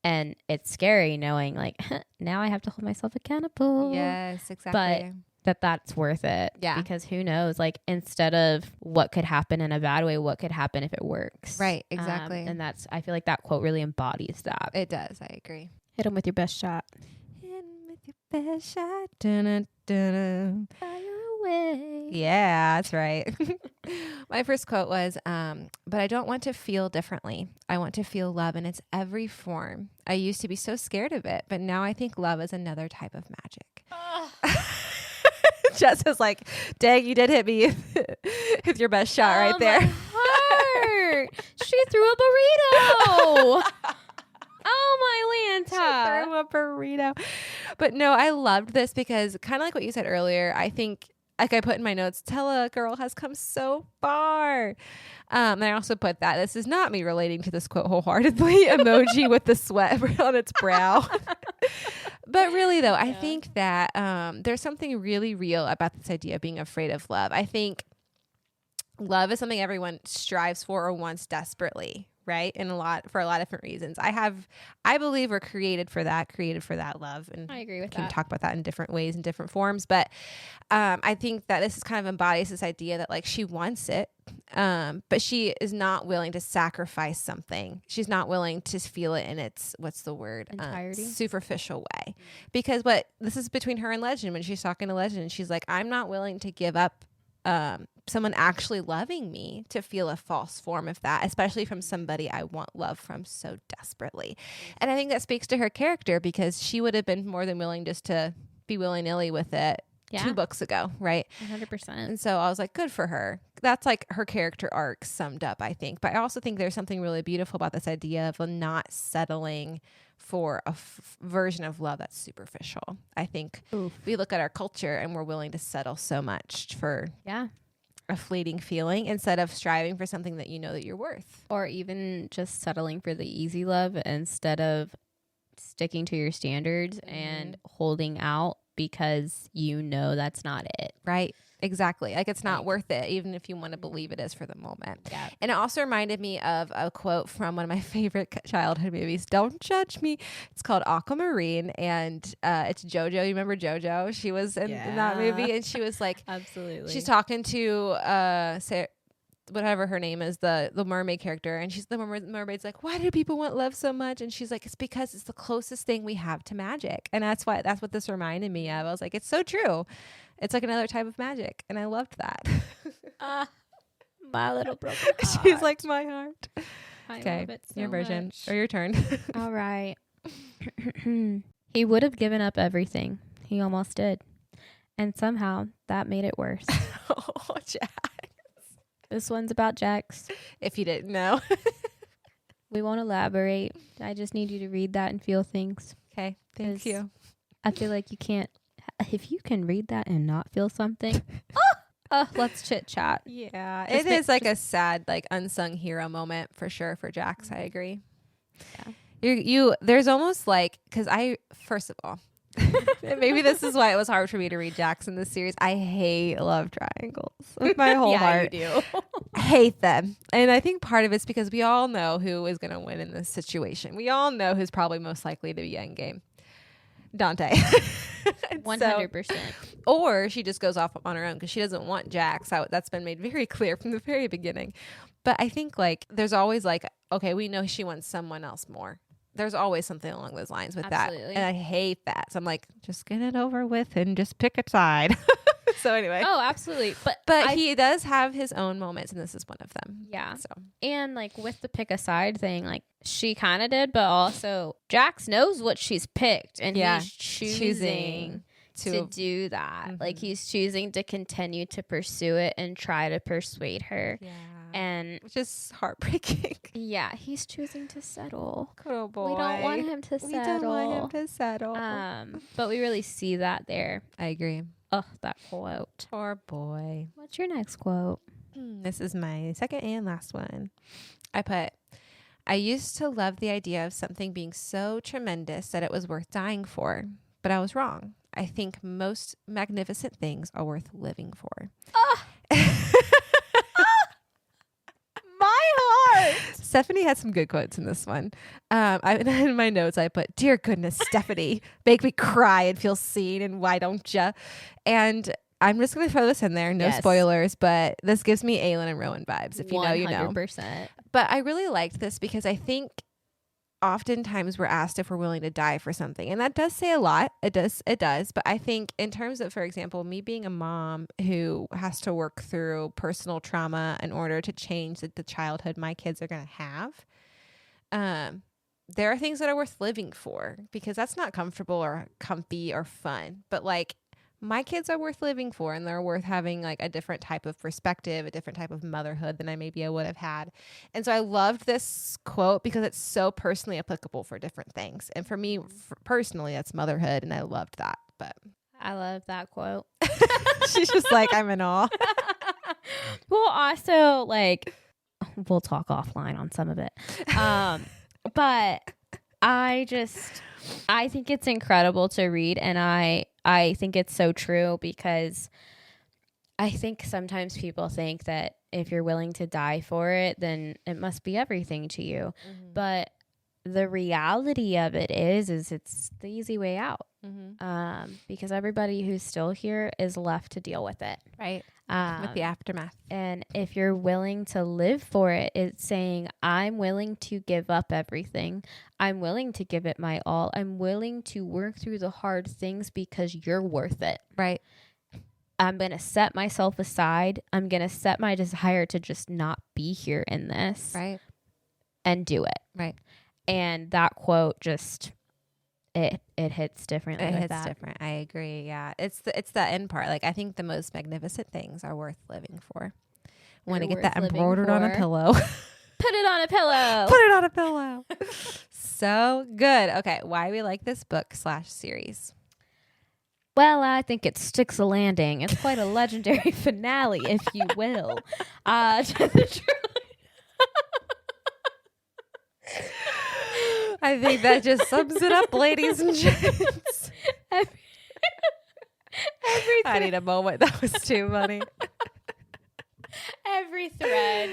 B: And it's scary knowing like, now I have to hold myself accountable.
A: Yes, exactly.
B: But that's worth it.
A: Yeah.
B: Because who knows, like, instead of what could happen in a bad way, what could happen if it works.
A: Right. Exactly.
B: And I feel like that quote really embodies that.
A: It does. I agree.
B: Hit him with your best shot.
A: Hit him with your best shot. Dun-dun-dun-dun.
B: Fire away.
A: Yeah, that's right. My first quote was, but I don't want to feel differently. I want to feel love in its every form. I used to be so scared of it, but now I think love is another type of magic. Jess was like, dang, you did hit me with your best shot right there.
B: My heart. She threw a burrito. Oh, my Lanta.
A: She threw a burrito. But no, I loved this because kind of like what you said earlier, I think, like I put in my notes, Tella girl has come so far. And I also put that this is not me relating to this quote wholeheartedly, emoji with the sweat on its brow. But really, though, I think that there's something really real about this idea of being afraid of love. I think love is something everyone strives for or wants desperately, right? And for a lot of different reasons. I believe we're created for that love. And
B: I agree with that.
A: We can talk about that in different ways and different forms. But I think that this is kind of embodies this idea that like she wants it, but she is not willing to sacrifice something. She's not willing to feel it in its, what's the word?
B: Entirety?
A: Superficial way. Because this is between her and Legend. When she's talking to Legend, she's like, I'm not willing to give up someone actually loving me to feel a false form of that, especially from somebody I want love from so desperately. And I think that speaks to her character because she would have been more than willing just to be willy-nilly with it 2 books ago, right?
B: 100%.
A: And so I was like, good for her. That's like her character arc summed up, I think. But I also think there's something really beautiful about this idea of not settling for a version of love that's superficial. I think we look at our culture and we're willing to settle so much for a fleeting feeling instead of striving for something that you know that you're worth.
B: Or even just settling for the easy love instead of sticking to your standards and holding out because you know that's not it.
A: Right. Exactly. Like it's not
B: Like-
A: worth it, even if you want to believe it is for the moment.
B: Yeah.
A: And it also reminded me of a quote from one of my favorite childhood movies. Don't judge me. It's called Aquamarine, and it's JoJo. You remember JoJo? She was in that movie, and she was like,
B: Absolutely.
A: she's talking to Sarah, whatever her name is, the mermaid character, and she's the mermaid's like, why do people want love so much? And she's like, it's because it's the closest thing we have to magic. And that's what this reminded me of. I was like, it's so true. It's like another type of magic, and I loved that.
B: My little broken heart.
A: She's like my heart.
B: I
A: Okay,
B: love it so
A: your version
B: much.
A: or your turn.
B: All right. He would have given up everything. He almost did. And somehow that made it worse.
A: Oh, Jax.
B: This one's about Jax.
A: If you didn't know.
B: We won't elaborate. I just need you to read that and feel things.
A: Okay, thank
B: 'Cause
A: you.
B: I feel like you can't. If you can read that and not feel something, let's chit chat.
A: Yeah,
B: Just
A: it is like a sad, like unsung hero moment for sure for Jax. I agree.
B: Yeah.
A: You there's almost like, because first of all, maybe this is why it was hard for me to read Jax in this series. I hate love triangles with my whole heart.
B: You do.
A: I hate them. And I think part of it's because we all know who is going to win in this situation. We all know who's probably most likely to be endgame. Dante.
B: 100%.
A: Or she just goes off on her own because she doesn't want Jax. That's been made very clear from the very beginning. But I think like there's always like, okay, we know she wants someone else more. There's always something along those lines with
B: Absolutely.
A: that. And I hate that. So I'm like, just get it over with and just pick a side. So anyway.
B: Oh, absolutely.
A: But he does have his own moments, and this is one of them.
B: Yeah.
A: So
B: And like with the pick a side thing, like she kind of did, but also Jax knows what she's picked, and
A: Yeah,
B: he's choosing to do that. Like he's choosing to continue to pursue it and try to persuade her.
A: yeah.
B: And
A: Which is heartbreaking.
B: yeah, he's choosing to settle.
A: Oh boy.
B: We don't want him to settle.
A: We don't want him to settle.
B: But we really see that there.
A: I agree.
B: Oh, that quote.
A: Poor boy.
B: What's your next quote?
A: This is my second and last one. I used to love the idea of something being so tremendous that it was worth dying for, but I was wrong. I think most magnificent things are worth living for.
B: My heart.
A: Stephanie had some good quotes in this one. In my notes, I put, "Dear goodness, Stephanie, make me cry and feel seen, and why don't ya?" And I'm just going to throw this in there. No
B: Yes.
A: spoilers, but this gives me Aelin and Rowan vibes. If you know, you know.
B: 100%.
A: But I really liked this because I think oftentimes we're asked if we're willing to die for something. And that does say a lot. It does. But I think in terms of, for example, me being a mom who has to work through personal trauma in order to change the childhood my kids are going to have, there are things that are worth living for because that's not comfortable or comfy or fun. But like, my kids are worth living for, and they're worth having like a different type of perspective, a different type of motherhood than I would have had. And so I loved this quote because it's so personally applicable for different things. And for me personally, that's motherhood. And I loved that. But
B: I love that quote.
A: she's just like, I'm in awe.
B: Well, also, like, we'll talk offline on some of it. But I think it's incredible to read, and I think it's so true because I think sometimes people think that if you're willing to die for it, then it must be everything to you.
A: Mm-hmm.
B: But the reality of it is it's the easy way out.
A: Mm-hmm.
B: Because everybody who's still here is left to deal with it.
A: Right. With the aftermath.
B: And if you're willing to live for it, it's saying, I'm willing to give up everything. I'm willing to give it my all. I'm willing to work through the hard things because you're worth it.
A: Right.
B: I'm going to set myself aside. I'm going to set my desire to just not be here in this.
A: Right.
B: And do it.
A: Right.
B: And that quote just... It hits differently.
A: It
B: with
A: hits
B: that.
A: different. I agree. Yeah. It's the end part. Like, I think the most magnificent things are worth living for. Want to get
B: worth
A: that
B: living
A: embroidered on a
B: for.
A: pillow.
B: Put it on a pillow.
A: Put it on a pillow. So good. Okay. Why we like this book / series?
B: Well, I think it sticks a landing. It's quite a legendary finale, if you will.
A: I think that just sums it up, ladies and gents. I need a moment. That was too funny.
B: Every thread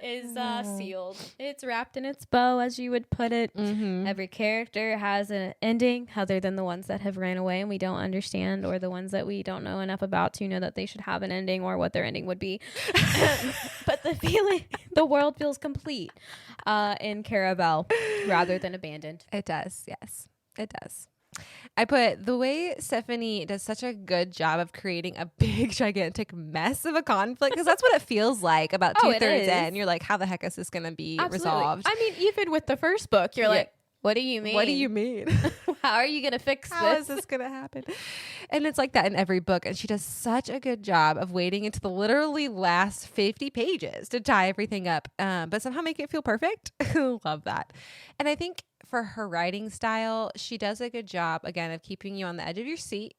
B: is sealed. It's wrapped in its bow, as you would put it.
A: Mm-hmm.
B: Every character has an ending, other than the ones that have ran away and we don't understand, or the ones that we don't know enough about to know that they should have an ending or what their ending would be. But the world feels complete in Caraval rather than abandoned.
A: It does. Yes, it does. I put the way Stephanie does such a good job of creating a big, gigantic mess of a conflict, because that's what it feels like about 2/3 in. You're like, how the heck is this going to be resolved?
B: I mean, even with the first book, you're like, what do you mean?
A: What do you mean?
B: How are you going to fix this?
A: How is this going to happen? And it's like that in every book. And she does such a good job of waiting into the literally last 50 pages to tie everything up, but somehow make it feel perfect. Love that. And I think for her writing style, she does a good job, again, of keeping you on the edge of your seat.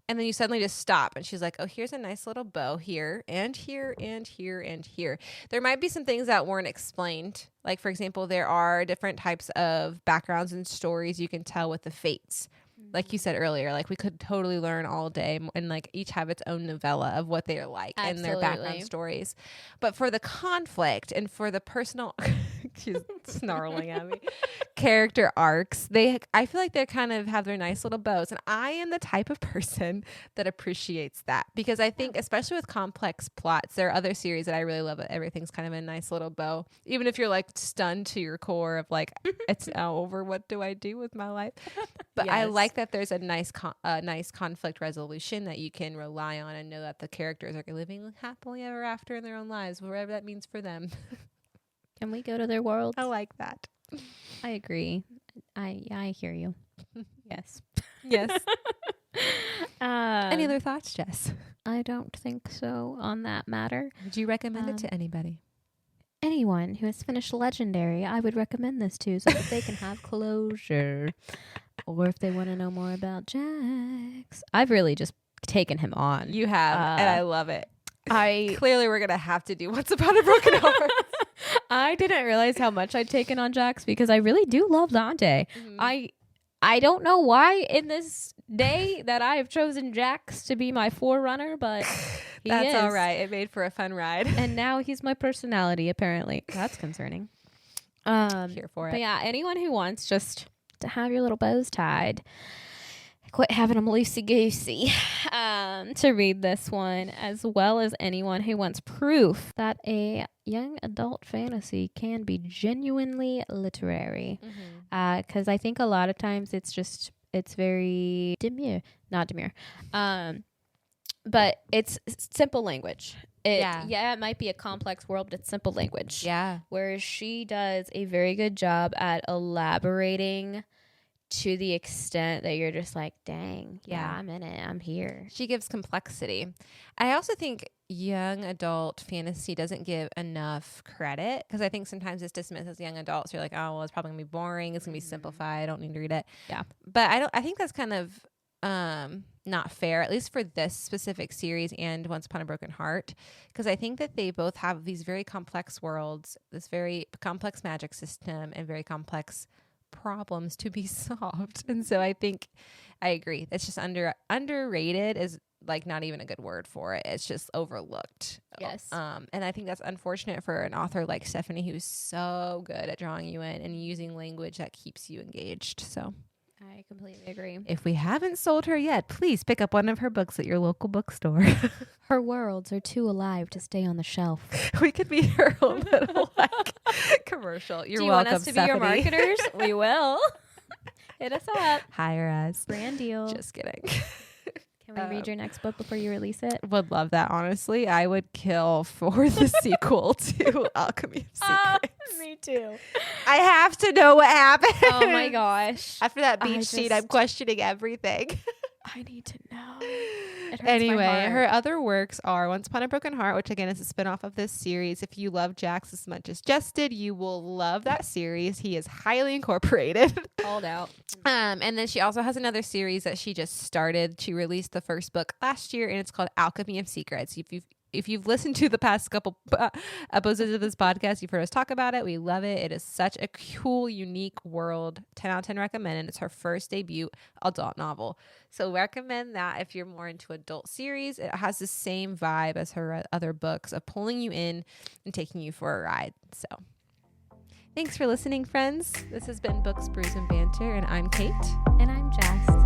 A: And then you suddenly just stop. And she's like, oh, here's a nice little bow here and here and here and here. There might be some things that weren't explained. Like, for example, there are different types of backgrounds and stories you can tell with the fates. Like you said earlier, like we could totally learn all day and like each have its own novella of what they're like and their background stories. But for the conflict and for the personal, she's snarling at me, character arcs, I feel like they kind of have their nice little bows. And I am the type of person that appreciates that, because I think especially with complex plots, there are other series that I really love that everything's kind of a nice little bow. Even if you're like stunned to your core of like, it's now over. What do I do with my life? But yes. I like that there's a nice conflict resolution that you can rely on and know that the characters are living happily ever after in their own lives, whatever that means for them.
B: Can we go to their world?
A: I like that.
B: I agree. I hear you. Yes.
A: Yes. Any other thoughts, Jess?
B: I don't think so on that matter.
A: Would you recommend it to anybody?
B: Anyone who has finished Legendary, I would recommend this to, so that they can have closure. Or if they want to know more about Jax. I've really just taken him on.
A: You have, and I love it. Clearly we're going to have to do Once Upon a Broken Heart.
B: I didn't realize how much I'd taken on Jax, because I really do love Dante. Mm-hmm. I don't know why in this day that I have chosen Jax to be my forerunner, but
A: that's all right. It made for a fun ride.
B: And now he's my personality, apparently. That's concerning.
A: Here for it.
B: But yeah, anyone who wants just to have your little bows tied, quit having them loosey-goosey, to read this one, as well as anyone who wants proof that a young adult fantasy can be genuinely literary. Because I think a lot of times it's very not demure. But it's simple language. It might be a complex world, but it's simple language.
A: Yeah.
B: Whereas she does a very good job at elaborating to the extent that you're just like, dang, yeah, I'm in it. I'm here.
A: She gives complexity. I also think young adult fantasy doesn't give enough credit, because I think sometimes it's dismissed as young adults. You're like, oh, well, it's probably gonna be boring. It's gonna be simplified. I don't need to read it.
B: Yeah.
A: But I think that's kind of not fair, at least for this specific series and Once Upon a Broken Heart, because I think that they both have these very complex worlds, this very complex magic system, and very complex problems to be solved. And so I think I agree. It's just underrated is like not even a good word for it. It's just overlooked.
B: Yes.
A: And I think that's unfortunate for an author like Stephanie, who's so good at drawing you in and using language that keeps you engaged. So
B: I completely agree.
A: If we haven't sold her yet, please pick up one of her books at your local bookstore.
B: Her worlds are too alive to stay on the shelf.
A: We could be her own little commercial. You're welcome,
B: Do you want us to
A: Stephanie.
B: be your marketers? We will. Hit us up.
A: Hire us.
B: Brand deal.
A: Just kidding.
B: Can we read your next book before you release it?
A: Would love that, honestly. I would kill for the sequel to Alchemy of Secrets.
B: Me too.
A: I have to know what happened.
B: Oh my gosh.
A: After that beach scene, I'm questioning everything.
B: I need to know.
A: Anyway, her other works are Once Upon a Broken Heart, which again is a spinoff of this series. If you love Jax as much as Jess did, you will love that series. He is highly incorporated.
B: Called out.
A: And then she also has another series that she just started. She released the first book last year, and it's called Alchemy of Secrets. if you've listened to the past couple episodes of this podcast, you've heard us talk about it. We love it. It is such a cool, unique world. 10 out of 10 recommend. And it's her first debut adult novel. So recommend that if you're more into adult series. It has the same vibe as her other books of pulling you in and taking you for a ride. So thanks for listening, friends. This has been Books, Brews, and Banter. And I'm Kate.
B: And I'm Jess.